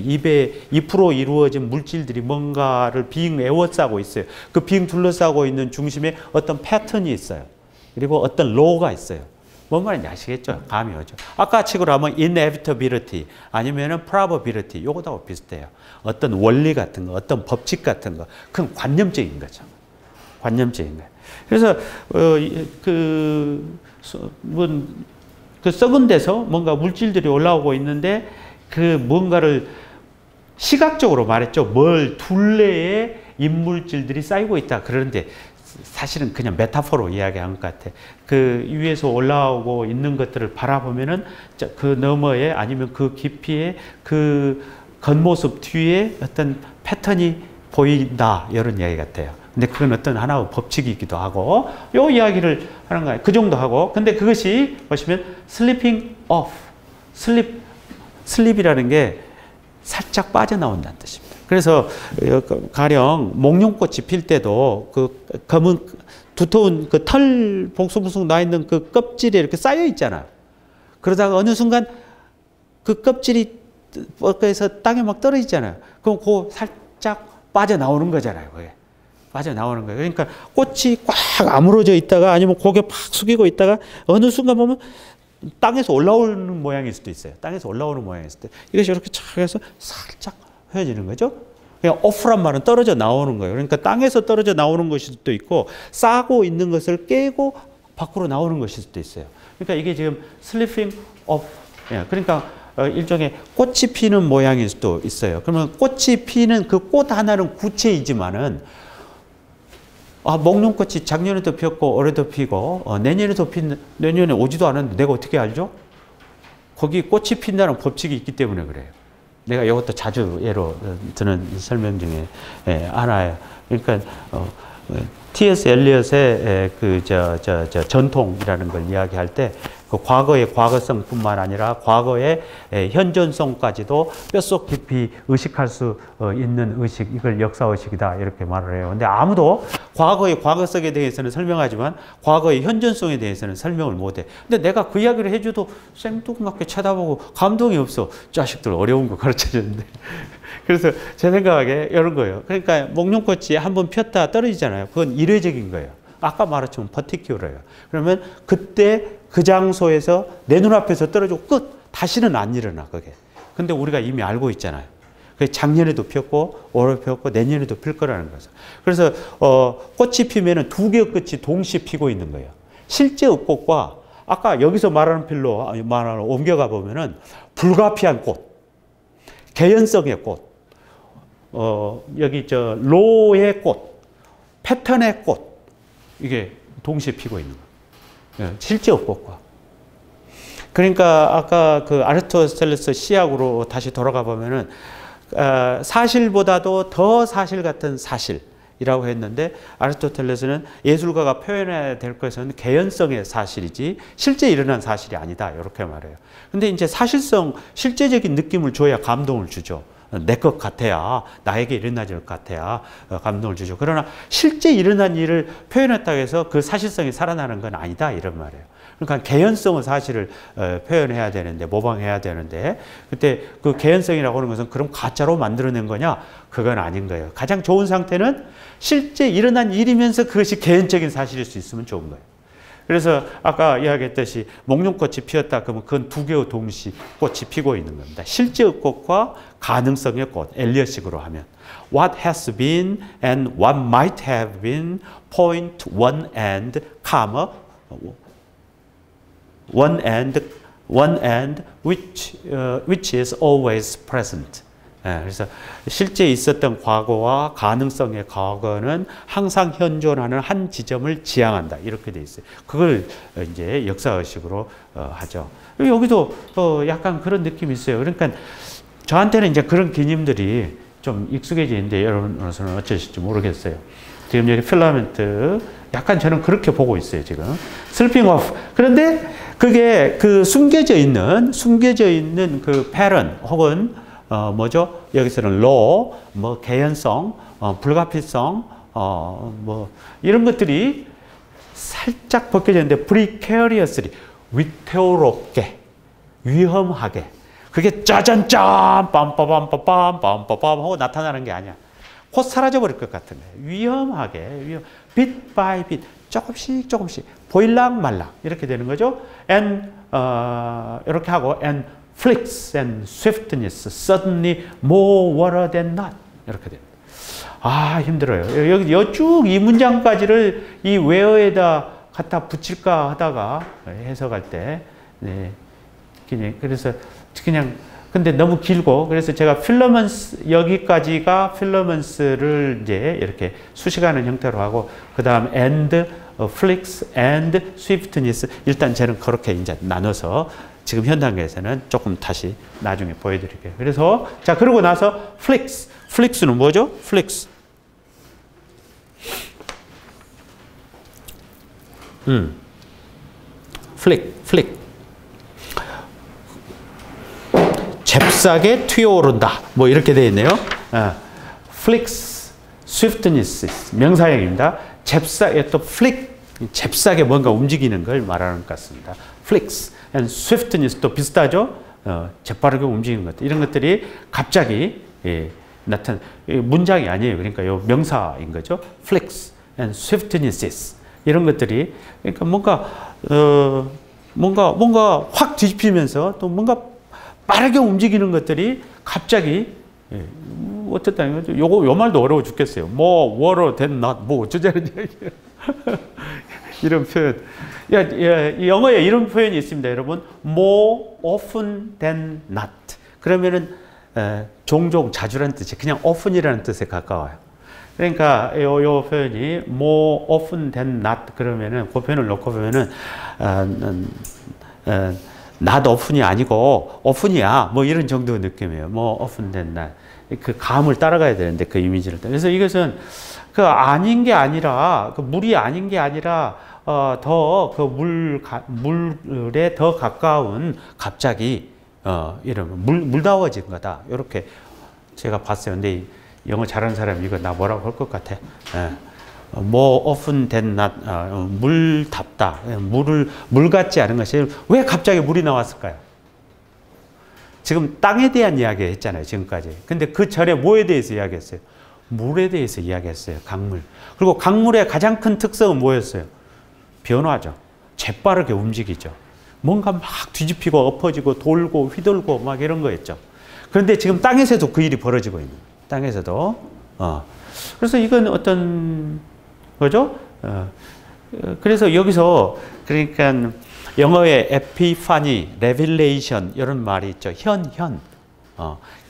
잎으로 이루어진 물질들이 뭔가를 빙 에워싸고 있어요. 그 빙 둘러싸고 있는 중심에 어떤 패턴이 있어요. 그리고 어떤 law가 있어요. 뭔 말인지 아시겠죠? 감이 오죠. 아까 식으로 하면 inevitability 아니면은 probability 요거하고 비슷해요. 어떤 원리 같은 거, 어떤 법칙 같은 거, 그건 관념적인 거죠. 관념적인 거예요. 그래서 그 썩은 데서 뭔가 물질들이 올라오고 있는데 그 뭔가를 시각적으로 말했죠. 둘레에 잎물질들이 쌓이고 있다. 그런데 사실은 그냥 메타포로 이야기한 것 같아. 그 위에서 올라오고 있는 것들을 바라보면은 그 너머에 아니면 그 깊이에 그 겉모습 뒤에 어떤 패턴이 보인다. 이런 이야기 같아요. 근데 그건 어떤 하나의 법칙이기도 하고, 요 이야기를 하는 거예요. 그 정도 하고. 근데 그것이 보시면 slipping off. 슬립이라는 게 살짝 빠져나온다는 뜻입니다. 그래서 가령 목련꽃이 필 때도 그 검은 두터운 그 털 봉숭봉숭 나 있는 그 껍질에 이렇게 쌓여 있잖아요. 그러다가 어느 순간 그 껍질이 뻗어서 땅에 막 떨어지잖아요. 그럼 그 살짝 빠져나오는 거잖아요. 그게. 빠져나오는 거예요. 그러니까 꽃이 꽉 아물어져 있다가 아니면 고개 팍 숙이고 있다가 어느 순간 보면 땅에서 올라오는 모양일 수도 있어요. 땅에서 올라오는 모양일 수도 있어요. 이것이 이렇게 착 해서 살짝 휘어지는 거죠. 그냥 off란 말은 떨어져 나오는 거예요. 그러니까 땅에서 떨어져 나오는 것일 수도 있고 싸고 있는 것을 깨고 밖으로 나오는 것일 수도 있어요. 그러니까 이게 지금 slipping off. 그러니까 일종의 꽃이 피는 모양일 수도 있어요. 그러면 꽃이 피는 그 꽃 하나는 구체이지만은 목련꽃이 작년에도 피었고 올해도 피고 내년에도 내년에 오지도 않았는데 내가 어떻게 알죠? 거기 꽃이 핀다는 법칙이 있기 때문에 그래요. 내가 이것도 자주 예로 드는 설명 중에 하나예요. 그러니까 T.S. 엘리엇의 전통이라는 걸 이야기할 때 그 과거의 과거성뿐만 아니라 과거의 현존성까지도 뼛속 깊이 의식할 수 있는 의식, 이걸 역사의식이다 이렇게 말을 해요. 근데 아무도 과거의 과거성에 대해서는 설명하지만 과거의 현존성에 대해서는 설명을 못해. 근데 내가 그 이야기를 해줘도 생뚱맞게 쳐다보고 감동이 없어. 자식들 어려운 거 가르쳐줬는데. 그래서 제 생각에 이런 거예요. 그러니까 목련꽃이 한번 폈다 떨어지잖아요. 그건 일회적인 거예요. 아까 말했지만 particular예요. 그러면 그때 그 장소에서 내 눈앞에서 떨어지고 끝! 다시는 안 일어나, 그게. 근데 우리가 이미 알고 있잖아요. 작년에도 폈고, 올해 폈고, 내년에도 필 거라는 거죠. 그래서, 꽃이 피면은 두 개의 끝이 동시에 피고 있는 거예요. 실제의 꽃과 아까 여기서 말하는 필로 옮겨가 보면은 불가피한 꽃, 개연성의 꽃, 여기 로의 꽃, 패턴의 꽃, 이게 동시에 피고 있는 거예요. 실제 꽃과. 그러니까 아까 그 아리스토텔레스 시학으로 다시 돌아가 보면은 사실보다도 더 사실 같은 사실이라고 했는데 아리스토텔레스는 예술가가 표현해야 될 것은 개연성의 사실이지 실제 일어난 사실이 아니다 이렇게 말해요. 근데 이제 사실성, 실제적인 느낌을 줘야 감동을 주죠. 내 것 같아야, 나에게 일어나질 것 같아야 감동을 주죠. 그러나 실제 일어난 일을 표현했다고 해서 그 사실성이 살아나는 건 아니다 이런 말이에요. 그러니까 개연성의 사실을 표현해야 되는데, 모방해야 되는데, 그때 그 개연성이라고 하는 것은 그럼 가짜로 만들어낸 거냐? 그건 아닌 거예요. 가장 좋은 상태는 실제 일어난 일이면서 그것이 개연적인 사실일 수 있으면 좋은 거예요. 그래서 아까 이야기했듯이 목련꽃이 피었다 그러면 그건 두 개의 동시 꽃이 피고 있는 겁니다. 실제의 꽃과 가능성의 꽃, 엘리엇식으로 하면 What has been and what might have been, point, one and, comma, one and which is always present. 그래서 실제 있었던 과거와 가능성의 과거는 항상 현존하는 한 지점을 지향한다. 이렇게 돼 있어요. 그걸 이제 역사의식으로 하죠. 여기도 약간 그런 느낌이 있어요. 그러니까 저한테는 이제 그런 개념들이 좀 익숙해지는데 여러분으로서는 어쩌실지 모르겠어요. 지금 여기 필라멘트 약간 저는 그렇게 보고 있어요. 지금 슬핑 오프. 그런데 그게 그 숨겨져 있는 그 패런 혹은 뭐죠? 여기서는 law, 뭐 개연성, 불가피성, 뭐 이런 것들이 살짝 벗겨졌는데 precariously, 위태롭게, 위험하게, 그게 짜잔짠, 빰빠밤빠밤, 빰빠밤 하고 나타나는 게 아니야. 곧 사라져버릴 것 같은 거예요. 위험하게, bit by bit, 조금씩, 보일랑말랑 이렇게 되는 거죠. And 이렇게 하고 and flicks and swiftness, suddenly more water than not. 이렇게 됩니다. 아, 힘들어요. 여기 쭉 이 문장까지를 이 where에다 갖다 붙일까 하다가 해석할 때, 네. 그래서 그냥, 근데 너무 길고, 그래서 제가 필러먼스, 여기까지가 필러먼스를 이제 이렇게 수식하는 형태로 하고, 그 다음 and, flicks and swiftness. 일단 저는 그렇게 이제 나눠서 지금 현 단계에서는 조금 다시 나중에 보여드릴게요. 그래서 자 그러고 나서 flicks, flicks는 뭐죠? flicks. flick. 잽싸게 튀어오른다. 뭐 이렇게 되어 있네요. flicks, swiftness 명사형입니다. 잽싸게 또 flick, 잽싸게 뭔가 움직이는 걸 말하는 것 같습니다. flicks. and swiftness 또 비슷하죠. 재빠르게 움직이는 것들 이런 것들이 갑자기 나타난 문장이 아니에요. 그러니까 요 명사인 거죠. flicks and swiftnesses 이런 것들이 그러니까 뭔가 확 뒤집히면서 또 뭔가 빠르게 움직이는 것들이 갑자기 어쨌다 요 말도 어려워 죽겠어요. 뭐 water than not 뭐 어쩌자는 얘기예요. 이런 표현. 영어에 이런 표현이 있습니다, 여러분. More often than not. 그러면은 종종, 자주라는 뜻이 그냥 often이라는 뜻에 가까워요. 그러니까 요 표현이 more often than not 그러면은 그 표현을 놓고 보면은 not often이 아니고 often이야. 뭐 이런 정도의 느낌이에요. more often than not. 그 감을 따라가야 되는데 그 이미지를. 그래서 이것은 그 아닌 게 아니라 그 물이 아닌 게 아니라 더 그 물에 더 가까운 갑자기 이런 물다워진 거다. 이렇게 제가 봤어요. 근데 영어 잘하는 사람이 이거 나 뭐라고 할 것 같아. more often than not 물답다. 물 같지 않은 것이 왜 갑자기 물이 나왔을까요? 지금 땅에 대한 이야기 했잖아요. 지금까지. 근데 그 전에 뭐에 대해서 이야기했어요? 물에 대해서 이야기했어요. 강물. 그리고 강물의 가장 큰 특성은 뭐였어요? 변화죠. 재빠르게 움직이죠. 뭔가 막 뒤집히고 엎어지고 돌고 휘돌고 막 이런 거였죠. 그런데 지금 땅에서도 그 일이 벌어지고 있는 거예요. 땅에서도. 그래서 이건 어떤 거죠? 그래서 여기서 그러니까 영어의 에피파니, 레빌레이션 이런 말이 있죠.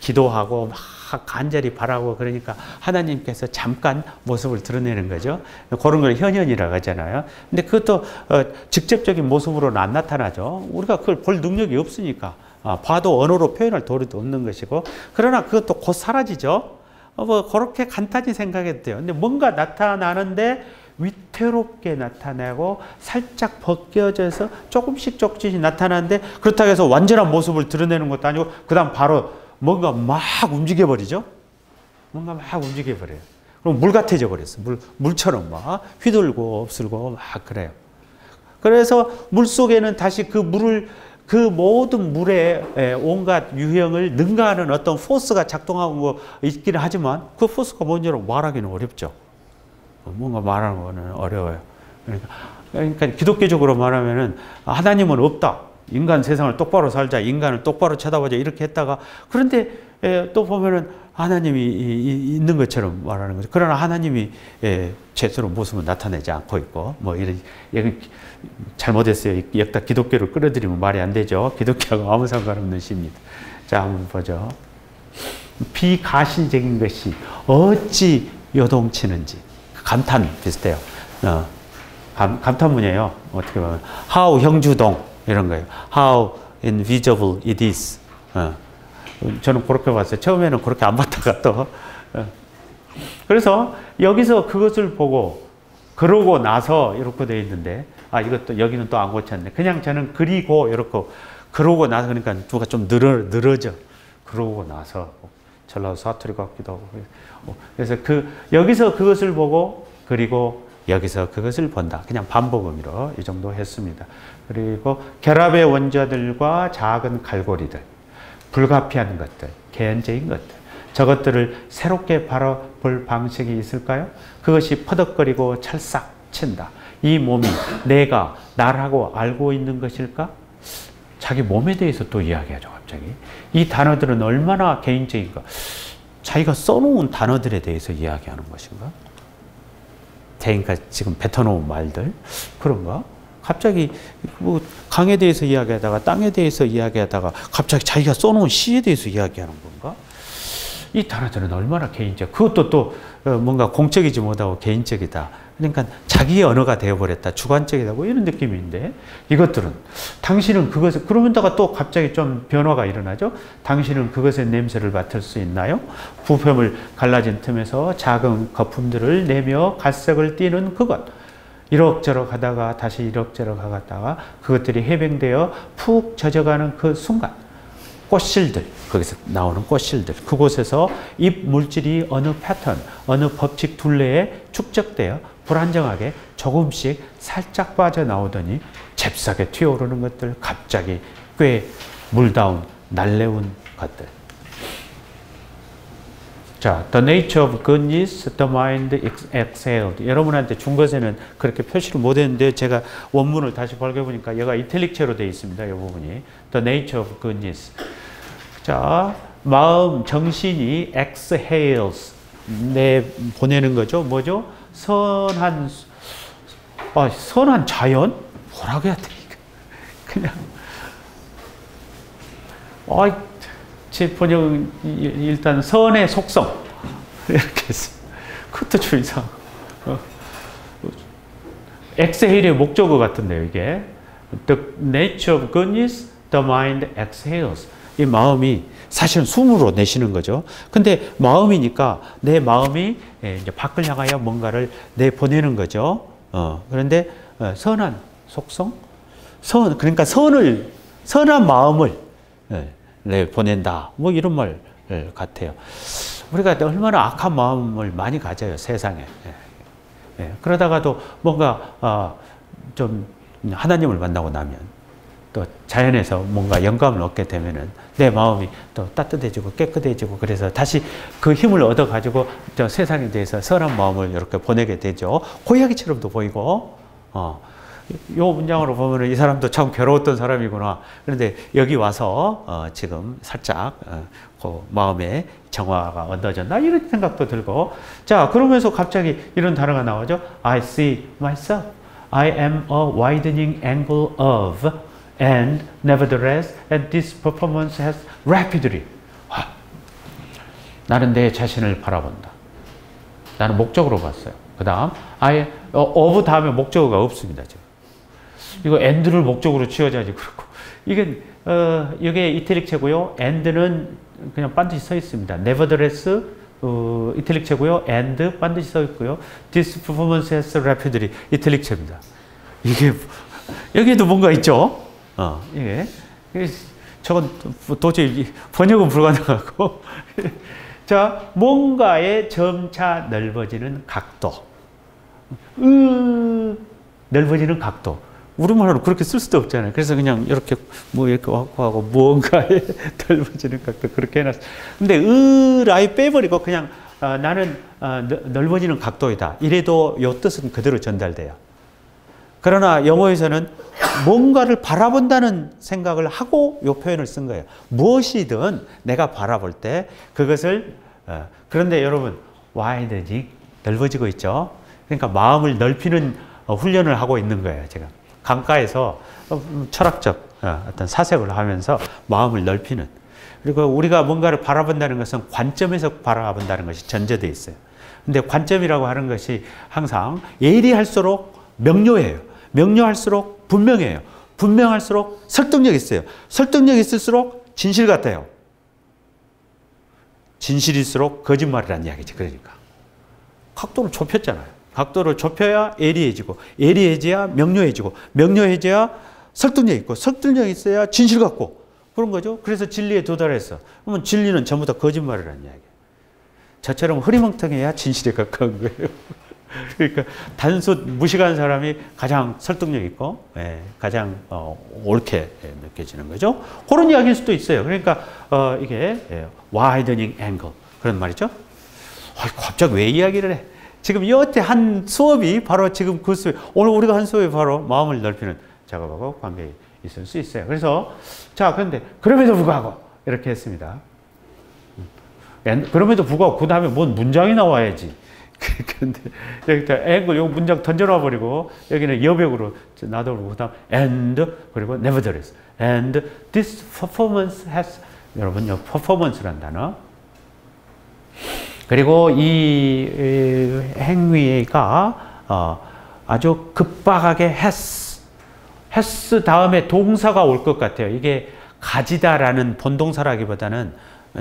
기도하고 막 간절히 바라고 그러니까 하나님께서 잠깐 모습을 드러내는 거죠. 그런 걸 현현이라고 하잖아요. 근데 그것도 직접적인 모습으로는 안 나타나죠. 우리가 그걸 볼 능력이 없으니까 봐도 언어로 표현할 도리도 없는 것이고 그러나 그것도 곧 사라지죠. 뭐 그렇게 간단히 생각해도 돼요. 근데 뭔가 나타나는데 위태롭게 나타나고 살짝 벗겨져서 조금씩 나타나는데 그렇다고 해서 완전한 모습을 드러내는 것도 아니고 그 다음 바로 뭔가 막 움직여버리죠. 뭔가 막 움직여버려요. 그럼 물 같아져 버렸어. 물처럼 막 휘둘고 없을고 막 그래요. 그래서 물 속에는 다시 그 물을 그 모든 물의 온갖 유형을 능가하는 어떤 포스가 작동하고 있기는 하지만 그 포스가 뭔지를 말하기는 어렵죠. 뭔가 말하는 거는 어려워요. 그러니까 기독교적으로 말하면은 하나님은 없다. 인간 세상을 똑바로 살자. 인간을 똑바로 쳐다보자. 이렇게 했다가 그런데 또 보면은 하나님이 있는 것처럼 말하는 거죠. 그러나 하나님이 제대로 모습을 나타내지 않고 있고 뭐 이런 잘못했어요. 여기다 기독교를 끌어들이면 말이 안 되죠. 기독교하고 아무 상관없는 시입니다. 자, 한번 보죠. 비가시적인 것이 어찌 요동치는지. 감탄 비슷해요. 감탄문이에요. 어떻게 보면 how 형주동 이런 거예요. how invisible it is. 저는 그렇게 봤어요. 처음에는 그렇게 안 봤다가 또. 그래서 여기서 그것을 보고 그러고 나서 이렇게 되어 있는데 이것도 여기는 또 안 고쳤네. 그냥 저는 그리고 이렇게 그러고 나서 그러니까 누가 좀 늘어져. 그러고 나서 전라도 사투리 같기도 하고. 그래서 여기서 그것을 보고 그리고 여기서 그것을 본다. 그냥 반복음으로 이 정도 했습니다. 그리고 결합의 원자들과 작은 갈고리들, 불가피한 것들, 개연적인 것들, 저것들을 새롭게 바라볼 방식이 있을까요? 그것이 퍼덕거리고 찰싹 친다. 이 몸이 내가 나라고 알고 있는 것일까? 자기 몸에 대해서 또 이야기하죠. 갑자기. 이 단어들은 얼마나 개인적인가? 자기가 써놓은 단어들에 대해서 이야기하는 것인가? 그러니까 지금 뱉어놓은 말들 그런가? 갑자기 뭐 강에 대해서 이야기하다가 땅에 대해서 이야기하다가 갑자기 자기가 써놓은 시에 대해서 이야기하는 건가? 이 단어들은 얼마나 개인적? 그것도 또 뭔가 공적이지 못하고 개인적이다. 그러니까 자기의 언어가 되어버렸다. 주관적이다. 뭐 이런 느낌인데 이것들은 당신은 그것을 그러면다가 또 갑자기 좀 변화가 일어나죠. 당신은 그것의 냄새를 맡을 수 있나요? 부품을 갈라진 틈에서 작은 거품들을 내며 갈색을 띠는 그것. 이럭저럭 하다가 다시 이럭저럭 하다가 그것들이 해병되어 푹 젖어가는 그 순간 꽃실들, 거기서 나오는 꽃실들, 그곳에서 잎 물질이 어느 패턴, 어느 법칙 둘레에 축적되어 불안정하게 조금씩 살짝 빠져나오더니 잽싸게 튀어오르는 것들, 갑자기 꽤 물다운 날래운 것들. 자, the nature of goodness, the mind exhaled. 여러분한테 준 것에는 그렇게 표시를 못했는데 제가 원문을 다시 밝혀보니까 얘가 이탈릭체로 되어 있습니다. 이 부분이. The nature of goodness. 자, 마음, 정신이 exhales. 보내는 거죠. 뭐죠? 선한 자연? 뭐라고 해야 됩니까? 그냥. 제 번역은 일단 선의 속성 이렇게 했어요. 그것도 좀 이상. exhale의 목적어 같은데요, 이게. The nature of goodness, the mind exhales. 이 마음이 사실은 숨으로 내쉬는 거죠. 근데 마음이니까 내 마음이 이제 밖을 향하여 뭔가를 내보내는 거죠. 그런데 선한 속성, 그러니까 선한 마음을 내보낸다. 뭐 이런 말 같아요. 우리가 얼마나 악한 마음을 많이 가져요, 세상에. 그러다가도 뭔가 좀 하나님을 만나고 나면 또 자연에서 뭔가 영감을 얻게 되면은 내 마음이 또 따뜻해지고 깨끗해지고 그래서 다시 그 힘을 얻어가지고 저 세상에 대해서 선한 마음을 이렇게 보내게 되죠. 고이야기처럼도 보이고, 요 문장으로 보면은 이 사람도 참 괴로웠던 사람이구나. 그런데 여기 와서 지금 살짝 그 마음의 정화가 얻어졌나 이런 생각도 들고, 자 그러면서 갑자기 이런 단어가 나오죠. I see myself. I am a widening angle of, and nevertheless, and this performance has rapidly. 나는 내 자신을 바라본다. 나는 목적으로 봤어요. 그 다음, of 다음에 목적어가 없습니다. 지금. 이거 and를 목적으로 지어져야지 그렇고. 이게 이태릭체고요. and는 그냥 반드시 서 있습니다. nevertheless, 이태릭체고요. and 반드시 서 있고요. this performance has rapidly 이태릭체입니다. 이게 여기에도 뭔가 있죠. 저건 도저히 번역은 불가능하고. 자, 뭔가의 점차 넓어지는 각도. 넓어지는 각도. 우리말로 그렇게 쓸 수도 없잖아요. 그래서 그냥 이렇게 뭐 이렇게 하고 무언가에 넓어지는 각도 그렇게 해놨어요. 근데 아예 빼버리고 그냥 나는 넓어지는 각도이다. 이래도 이 뜻은 그대로 전달돼요. 그러나 영어에서는 뭔가를 바라본다는 생각을 하고 이 표현을 쓴 거예요. 무엇이든 내가 바라볼 때 그것을 그런데 여러분 widening 넓어지고 있죠. 그러니까 마음을 넓히는 훈련을 하고 있는 거예요. 제가 강가에서 철학적 어떤 사색을 하면서 마음을 넓히는, 그리고 우리가 뭔가를 바라본다는 것은 관점에서 바라본다는 것이 전제되어 있어요. 근데 관점이라고 하는 것이 항상 예리할수록 명료해요. 명료할수록 분명해요. 분명할수록 설득력 있어요. 설득력 있을수록 진실 같아요. 진실일수록 거짓말이라는 이야기지. 그러니까 각도를 좁혔잖아요. 각도를 좁혀야 예리해지고, 예리해져야 명료해지고, 명료해져야 설득력 있고, 설득력 있어야 진실 같고 그런 거죠. 그래서 진리에 도달했어. 그러면 진리는 전부 다 거짓말이라는 이야기예요. 저처럼 흐리멍텅해야 진실에 가까운 거예요. 그러니까 단순 무식한 사람이 가장 설득력 있고 가장 옳게 느껴지는 거죠. 그런 이야기일 수도 있어요. 그러니까 이게 widening angle 그런 말이죠. 갑자기 왜 이야기를 해? 지금 여태 한 수업이 바로 지금 그 수업, 오늘 우리가 한 수업이 바로 마음을 넓히는 작업하고 관계에 있을 수 있어요. 그래서 자, 그런데 그럼에도 불구하고 이렇게 했습니다. 그럼에도 불구하고 그 다음에 뭔 문장이 나와야지. 그런데 여기다 앵글 요 문장 던져놔 버리고 여기는 여백으로 놔두고 그다음 and 그리고 nevertheless and this performance has, 여러분 요 performance란 단어, 그리고 이 행위가 아주 급박하게 has 다음에 동사가 올 것 같아요. 이게 가지다라는 본동사라기보다는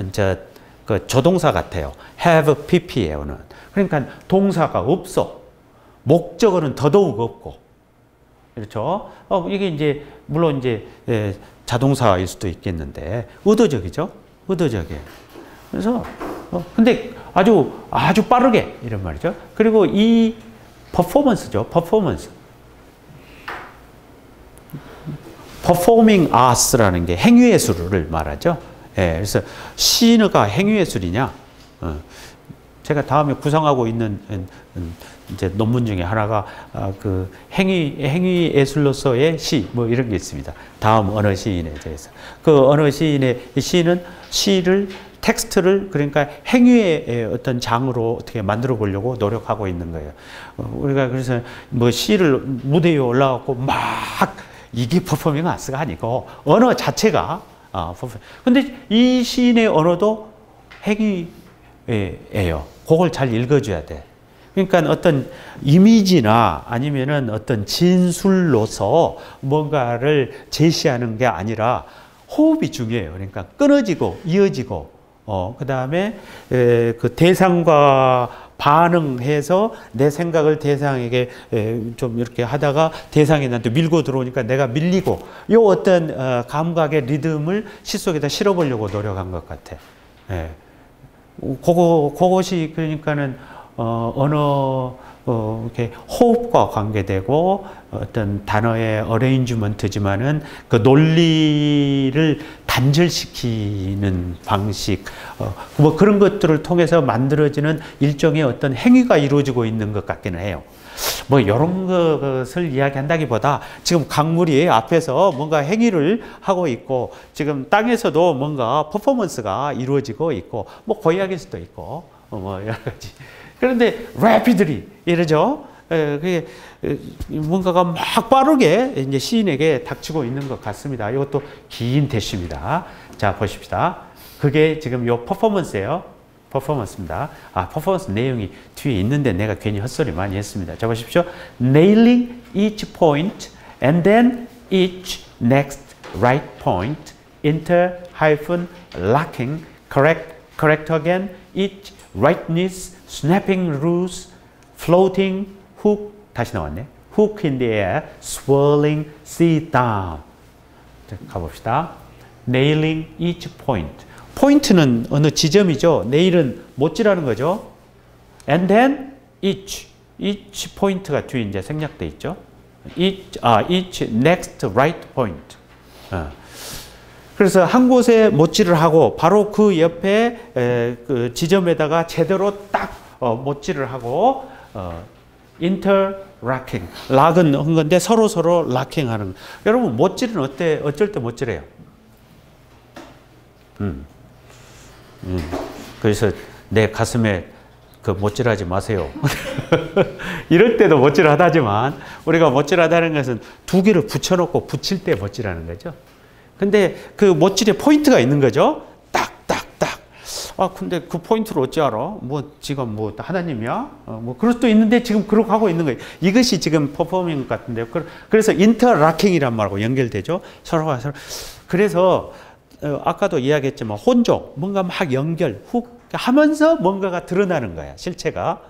이제 그 조동사 같아요. have pp예요. 그러니까 동사가 없어. 목적어는 더더욱 없고. 그렇죠? 이게 이제 물론 이제 자동사일 수도 있겠는데 의도적이죠. 의도적이에요. 그래서 근데 아주 빠르게 이런 말이죠. 그리고 이 퍼포먼스죠. 퍼포먼스. performing arts라는 게 행위예술을 말하죠. 그래서 시가 행위예술이냐? 제가 다음에 구상하고 있는 이제 논문 중에 하나가 그 행위예술로서의 시 뭐 이런 게 있습니다. 다음 언어 시인에 대해서. 그 언어 시인의 시는 시를 텍스트를 그러니까 행위의 어떤 장으로 어떻게 만들어 보려고 노력하고 있는 거예요. 우리가 그래서 뭐 시를 무대 위에 올라가고 막 이게 퍼포밍 아트가 아니고 언어 자체가 근데 이 시인의 언어도 행위예요. 그걸 잘 읽어줘야 돼. 그러니까 어떤 이미지나 아니면은 어떤 진술로서 뭔가를 제시하는 게 아니라 호흡이 중요해요. 그러니까 끊어지고 이어지고 그 다음에 그 대상과 반응해서 내 생각을 대상에게 좀 이렇게 하다가 대상이 나한테 밀고 들어오니까 내가 밀리고 이 어떤 감각의 리듬을 시 속에다 실어보려고 노력한 것 같아. 예. 그것이 그러니까는 언어 이렇게 호흡과 관계되고 어떤 단어의 어레인지먼트지만은 그 논리를 단절시키는 방식 뭐 그런 것들을 통해서 만들어지는 일종의 어떤 행위가 이루어지고 있는 것 같기는 해요. 뭐 이런 것을 이야기한다기보다 지금 강물이 앞에서 뭔가 행위를 하고 있고 지금 땅에서도 뭔가 퍼포먼스가 이루어지고 있고 뭐 그 이야기일 수도 있고 뭐 여러 가지. 그런데 rapidly 이러죠. 그게 뭔가가 막 빠르게 이제 시인에게 닥치고 있는 것 같습니다. 이것도 긴 대시입니다. 자, 보십시다. 그게 지금 요 퍼포먼스예요. 퍼포먼스입니다. 퍼포먼스 내용이 뒤에 있는데 내가 괜히 헛소리 많이 했습니다. 자, 보십시오. Nailing each point and then each next right point, inter-locking, correct again, each rightness, snapping loose, floating, hook, 다시 나왔네. hook in the air, swirling, sea down. 자, 가봅시다. Nailing each point. 포인트는 어느 지점이죠. 내일은 못지라는 거죠. And then each 포인트가 뒤에 이제 생략돼 있죠. each next right point. 그래서 한 곳에 못질을 하고 바로 그 옆에 그 지점에다가 제대로 딱 못질을 하고 interlocking. 락은 한 건데 서로 락킹하는. 여러분 못질은 어쩔 때 못질해요? 그래서 내 가슴에 그 못질하지 마세요. 이럴 때도 못질하다지만 우리가 못질하다는 것은 두 개를 붙여놓고 붙일 때 못질하는 거죠. 근데 그 못질에 포인트가 있는 거죠. 딱딱딱. 근데 그 포인트를 어찌 알아? 뭐 지금 뭐 하나님이야? 뭐 그럴 수도 있는데 지금 그렇게 하고 있는 거예요. 이것이 지금 퍼포밍 같은데요. 그래서 인터락킹이란 말하고 연결되죠. 서로가 서로. 그래서 아까도 이야기했지만 혼종, 뭔가 막 연결, 훅 하면서 뭔가가 드러나는 거야. 실체가.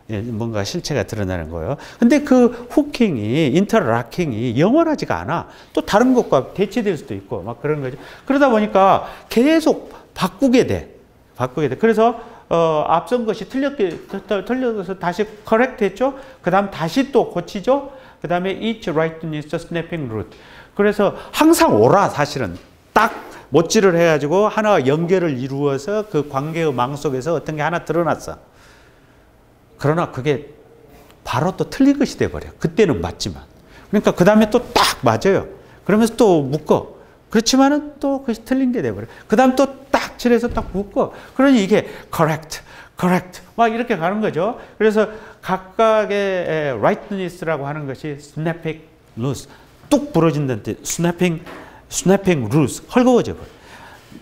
뭔가 실체가 드러나는 거예요. 근데 그 후킹이, 인터락킹이 영원하지가 않아. 또 다른 것과 대치될 수도 있고 막 그런 거죠. 그러다 보니까 계속 바꾸게 돼. 그래서 앞선 것이 틀려서 다시 correct 했죠. 그 다음 다시 또 고치죠. 그 다음에 each rightness snapping root. 그래서 항상 오라 사실은. 딱 못질을 해가지고 하나가 연결을 이루어서 그 관계의 망 속에서 어떤 게 하나 드러났어. 그러나 그게 바로 또 틀린 것이 돼버려. 그때는 맞지만. 그러니까 그 다음에 또 딱 맞아요. 그러면서 또 묶어. 그렇지만은 또 그것이 틀린 게 돼버려. 그 다음 또 딱 칠해서 딱 묶어. 그러니 이게 correct 막 이렇게 가는 거죠. 그래서 각각의 rightness라고 하는 것이 snapping loose. 뚝 부러진다는 뜻. snapping loose. 헐거워져 버려.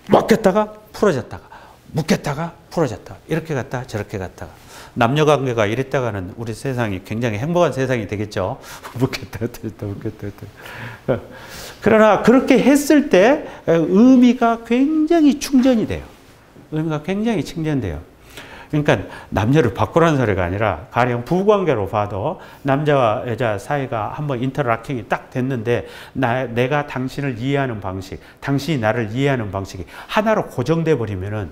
묶였다가 풀어졌다가 묶였다가 풀어졌다가 이렇게 갔다 저렇게 갔다가 남녀관계가 이랬다가는 우리 세상이 굉장히 행복한 세상이 되겠죠. 묶였다가 묶였다가 그러나 그렇게 했을 때 의미가 굉장히 충전이 돼요. 의미가 굉장히 충전돼요. 그러니까 남녀를 바꾸라는 소리가 아니라 가령 부부관계로 봐도 남자와 여자 사이가 한번 인터락팅이 딱 됐는데 내가 당신을 이해하는 방식, 당신이 나를 이해하는 방식이 하나로 고정돼 버리면은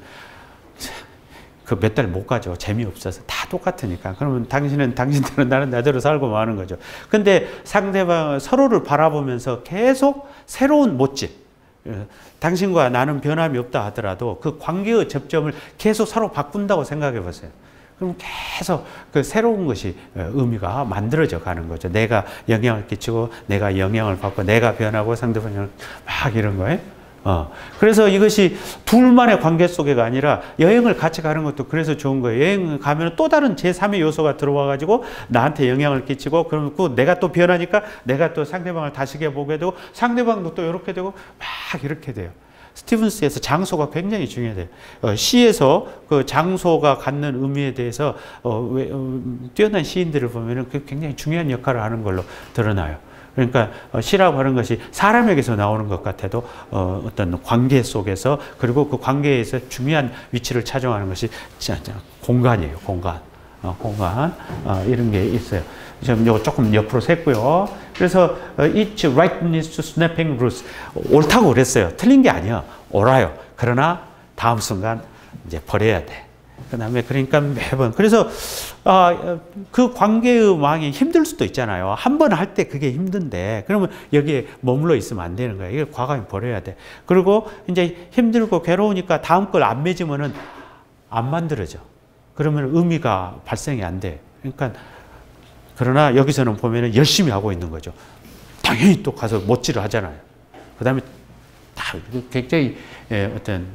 그 몇 달 못 가죠. 재미없어서 다 똑같으니까. 그러면 당신은 당신대로 나는 나대로 살고 마는 거죠. 근데 상대방 서로를 바라보면서 계속 새로운 못질, 당신과 나는 변함이 없다 하더라도 그 관계의 접점을 계속 서로 바꾼다고 생각해 보세요. 그럼 계속 그 새로운 것이 의미가 만들어져 가는 거죠. 내가 영향을 끼치고 내가 영향을 받고 내가 변하고 상대방이 막 이런 거예요. 그래서 이것이 둘만의 관계 속에가 아니라 여행을 같이 가는 것도 그래서 좋은 거예요. 여행 가면 또 다른 제3의 요소가 들어와 가지고 나한테 영향을 끼치고 그러면 내가 또 변하니까 내가 또 상대방을 다시게 보게 되고 상대방도 또 이렇게 되고 막 이렇게 돼요. 스티븐스에서 장소가 굉장히 중요해요. 시에서 그 장소가 갖는 의미에 대해서 뛰어난 시인들을 보면은 굉장히 중요한 역할을 하는 걸로 드러나요. 그러니까 시라고 하는 것이 사람에게서 나오는 것 같아도 어떤 관계 속에서 그리고 그 관계에서 중요한 위치를 차지하는 것이 공간이에요. 공간. 공간 이런 게 있어요. 지금 요 조금 옆으로 샜고요. 그래서 each rightness to snapping roots 옳다고 그랬어요. 틀린 게 아니야. 옳아요. 그러나 다음 순간 이제 버려야 돼. 그다음에 그러니까 매번 그래서 그 관계의 망이 힘들 수도 있잖아요. 한 번 할 때 그게 힘든데 그러면 여기에 머물러 있으면 안 되는 거예요. 이걸 과감히 버려야 돼. 그리고 이제 힘들고 괴로우니까 다음 걸 안 맺으면은 안 만들어져. 그러면 의미가 발생이 안 돼. 그러니까 그러나 여기서는 보면은 열심히 하고 있는 거죠. 당연히 또 가서 못질을 하잖아요. 그다음에 다 굉장히 어떤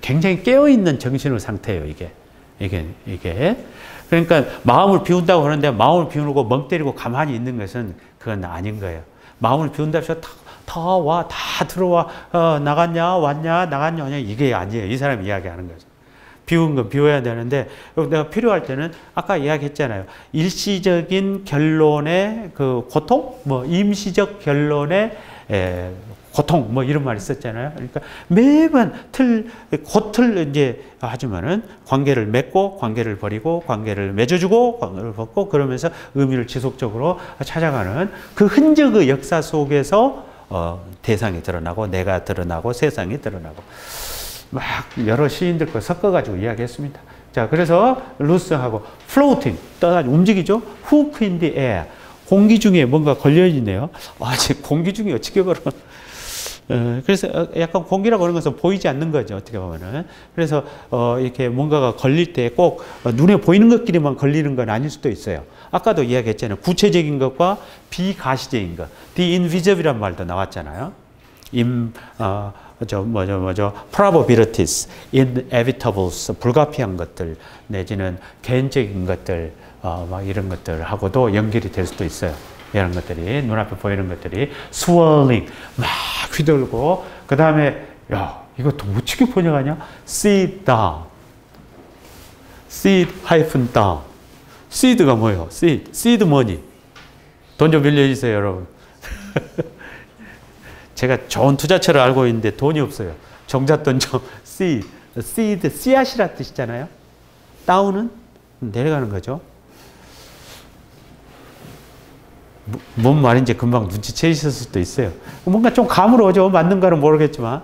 굉장히 깨어 있는 정신의 상태예요. 이게 그러니까 마음을 비운다고 하는데 마음을 비우고 멍 때리고 가만히 있는 것은 그건 아닌 거예요. 마음을 비운다고 해서 다 들어와 나갔냐 왔냐 나갔냐 왔냐 이게 아니에요. 이 사람이 이야기하는 거죠. 비운 건 비워야 되는데 내가 필요할 때는 아까 이야기했잖아요. 일시적인 결론의 그 고통, 뭐 임시적 결론의 고통, 뭐 이런 말 있었잖아요. 그러니까 매번 곧틀 이제 하지만은 관계를 맺고 관계를 버리고 관계를 맺어주고 관계를 벗고 그러면서 의미를 지속적으로 찾아가는 그 흔적의 역사 속에서 대상이 드러나고 내가 드러나고 세상이 드러나고. 막 여러 시인들 거 섞어가지고 이야기했습니다. 자, 그래서 루스하고 floating, 떠나지 움직이죠. hook in the air, 공기 중에 뭔가 걸려있네요. 공기 중에 어떻게 걸어? 그래서 약간 공기라고 하는 것은 보이지 않는 거죠. 어떻게 보면은. 그래서 이렇게 뭔가가 걸릴 때 꼭 눈에 보이는 것끼리만 걸리는 건 아닐 수도 있어요. 아까도 이야기했잖아요. 구체적인 것과 비가시적인 것, the invisible이란 말도 나왔잖아요. probabilities, inevitables, 불가피한 것들 내지는 개인적인 것들 막 이런 것들하고도 연결이 될 수도 있어요. 이런 것들이 눈앞에 보이는 것들이 swirling 막 휘돌고 그 다음에 야 이거 더 멋지게 번역하냐? seed down, seed hyphen down. seed가 뭐예요? seed money. 돈 좀 빌려주세요, 여러분. 제가 좋은 투자처를 알고 있는데 돈이 없어요. 정잣돈 좀 seed, 씨앗이라 뜻이잖아요. 다운은 내려가는 거죠. 뭔 말인지 금방 눈치채실 수도 있어요. 뭔가 좀 감으로 오죠. 맞는가는 모르겠지만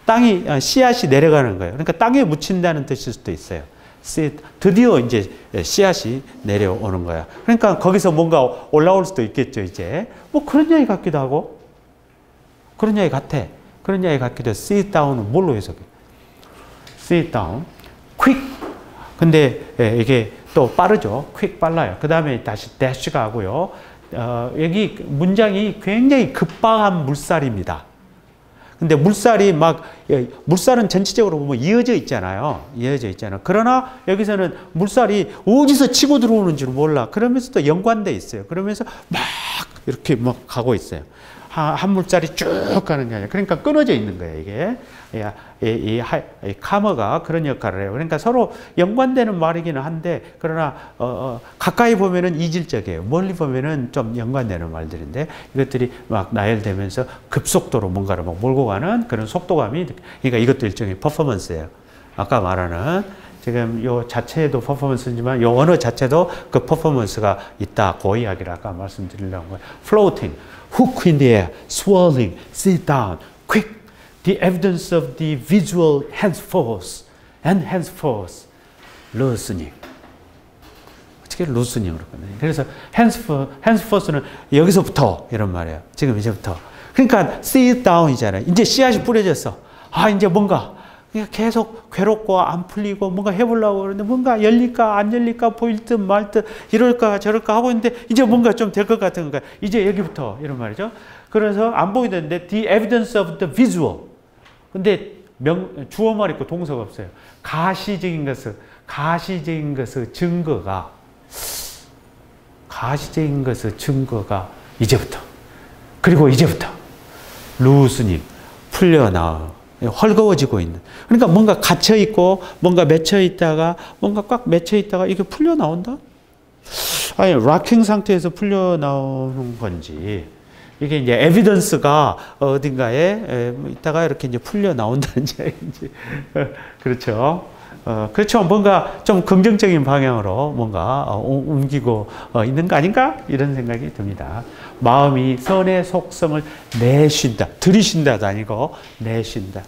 땅이 씨앗이 내려가는 거예요. 그러니까 땅에 묻힌다는 뜻일 수도 있어요. seed, 드디어 이제 씨앗이 내려오는 거야. 그러니까 거기서 뭔가 올라올 수도 있겠죠. 이제 뭐 그런 이야기 같기도 하고. 그런 이야기 같아. 그런 이야기 같기도 해. sit down은 뭘로 해석해? sit down, quick. 근데 이게 또 빠르죠. quick 빨라요. 그 다음에 다시 dash가 하고요. 여기 문장이 굉장히 급박한 물살입니다. 근데 물살이 물살은 전체적으로 보면 이어져 있잖아요. 그러나 여기서는 물살이 어디서 치고 들어오는지를 몰라. 그러면서도 연관돼 있어요. 그러면서 막 이렇게 막 가고 있어요. 한 물살이 쭉 가는 게 아니라 그러니까 끊어져 있는 거예요. 이게 이 카머가 그런 역할을 해요. 그러니까 서로 연관되는 말이기는 한데 그러나 가까이 보면은 이질적이에요. 멀리 보면은 좀 연관되는 말들인데 이것들이 막 나열되면서 급속도로 뭔가를 막 몰고 가는 그런 속도감이 그러니까 이것도 일종의 퍼포먼스예요. 아까 말하는 지금 요 자체도 퍼포먼스지만 요 언어 자체도 그 퍼포먼스가 있다. 그 이야기를 아까 말씀드리려고 거예요. floating, hook in the air, swirling, sit down, quick, the evidence of the visual henceforth, and henceforth, loosening. 어떻게 loosening으로 끝나요? 그래서 henceforth는 여기서부터 이런 말이에요. 지금 이제부터. 그러니까 sit down이잖아요. 이제 씨앗이 뿌려졌어. 이제 뭔가 계속 괴롭고 안 풀리고 뭔가 해보려고 그러는데 뭔가 열릴까 안 열릴까 보일 듯 말 듯 이럴까 저럴까 하고 있는데 이제 뭔가 좀 될 것 같은 거야. 이제 여기부터 이런 말이죠. 그래서 안 보이는데 the evidence of the visual. 근데 주어만 있고 동사가 없어요. 가시적인 것의 증거가 이제부터 그리고 이제부터 loosening 풀려나와. 헐거워지고 있는. 그러니까 뭔가 갇혀 있고 뭔가 맺혀 있다가 뭔가 꽉 맺혀 있다가 이게 풀려 나온다? 아니 락킹 상태에서 풀려 나오는 건지 이게 이제 에비던스가 어딘가에 있다가 이렇게 이제 풀려 나온다는 이야기인지. 그렇죠. 그렇죠. 뭔가 좀 긍정적인 방향으로 뭔가 옮기고 있는 거 아닌가? 이런 생각이 듭니다. 마음이 선의 속성을 내쉰다. 들이쉰다도 아니고 내쉰다.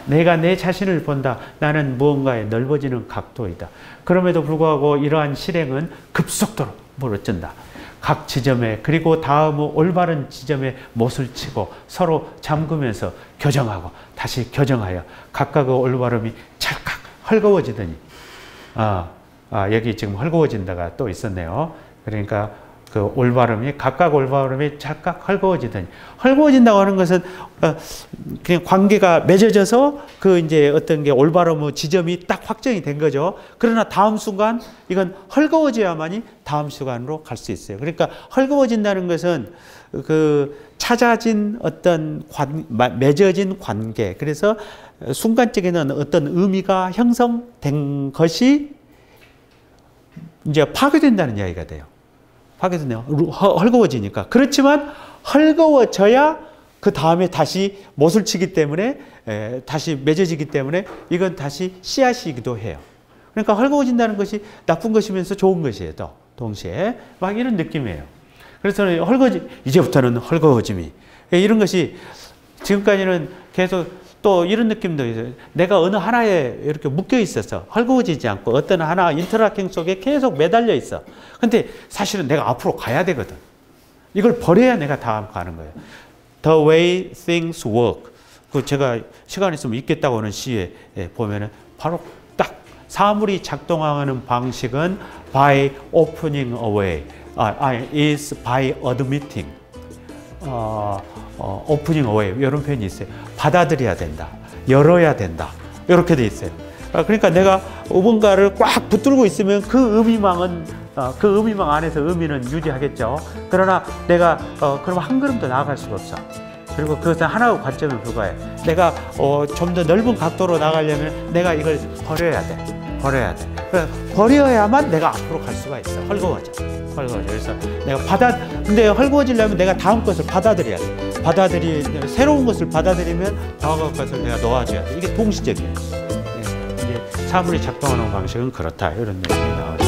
내가 내 자신을 본다. 나는 무언가에 넓어지는 각도이다. 그럼에도 불구하고 이러한 실행은 급속도로 멀어진다. 각 지점에 그리고 다음 올바른 지점에 못을 치고 서로 잠그면서 교정하고 다시 교정하여 각각의 올바름이 찰칵 헐거워지더니 여기 지금 헐거워진다가 또 있었네요. 그러니까 그 올바름이 각각 올바름이 찰칵 헐거워지더니 헐거워진다고 하는 것은 그냥 관계가 맺어져서 그 이제 어떤 게 올바름의 지점이 딱 확정이 된 거죠. 그러나 다음 순간 이건 헐거워져야만이 다음 순간으로 갈 수 있어요. 그러니까 헐거워진다는 것은 그 찾아진 어떤 맺어진 관계, 그래서 순간적에는 어떤 의미가 형성된 것이 이제 파괴된다는 이야기가 돼요. 파괴됐네요. 헐거워지니까. 그렇지만 헐거워져야 그 다음에 다시 못을 치기 때문에 다시 맺어지기 때문에 이건 다시 씨앗이기도 해요. 그러니까 헐거워진다는 것이 나쁜 것이면서 좋은 것이에요. 또 동시에 막 이런 느낌이에요. 그래서 이제부터는 헐거워짐이 이런 것이 지금까지는 계속 또 이런 느낌도 있어요. 내가 어느 하나에 이렇게 묶여 있어서 헐거워지지 않고 어떤 하나 인터랙팅 속에 계속 매달려 있어. 근데 사실은 내가 앞으로 가야 되거든. 이걸 버려야 내가 다음 가는 거예요. The way things work. 그 제가 시간 있으면 읽겠다고 하는 시에 보면은 바로 딱 사물이 작동하는 방식은 by opening away. is by admitting. opening away 이런 표현이 있어요. 받아들여야 된다. 열어야 된다. 이렇게 돼 있어요. 그러니까 내가 뭔가를 꽉 붙들고 있으면 그 의미망은 그 의미망 안에서 의미는 유지하겠죠. 그러나 내가 그럼 한 걸음 더 나아갈 수가 없어. 그리고 그것은 하나의 관점에 불과해. 내가 좀 더 넓은 각도로 나가려면 내가 이걸 버려야 돼. 버려야 돼. 버려야만 내가 앞으로 갈 수가 있어. 헐거워져. 그래서 내가 근데 헐거워지려면 내가 다음 것을 받아들여야 돼. 새로운 것을 받아들이면 다음 것을 내가 놓아줘야 돼. 이게 동시적이에요. 이제 사물이 작동하는 방식은 그렇다. 이런 느낌이 나오죠.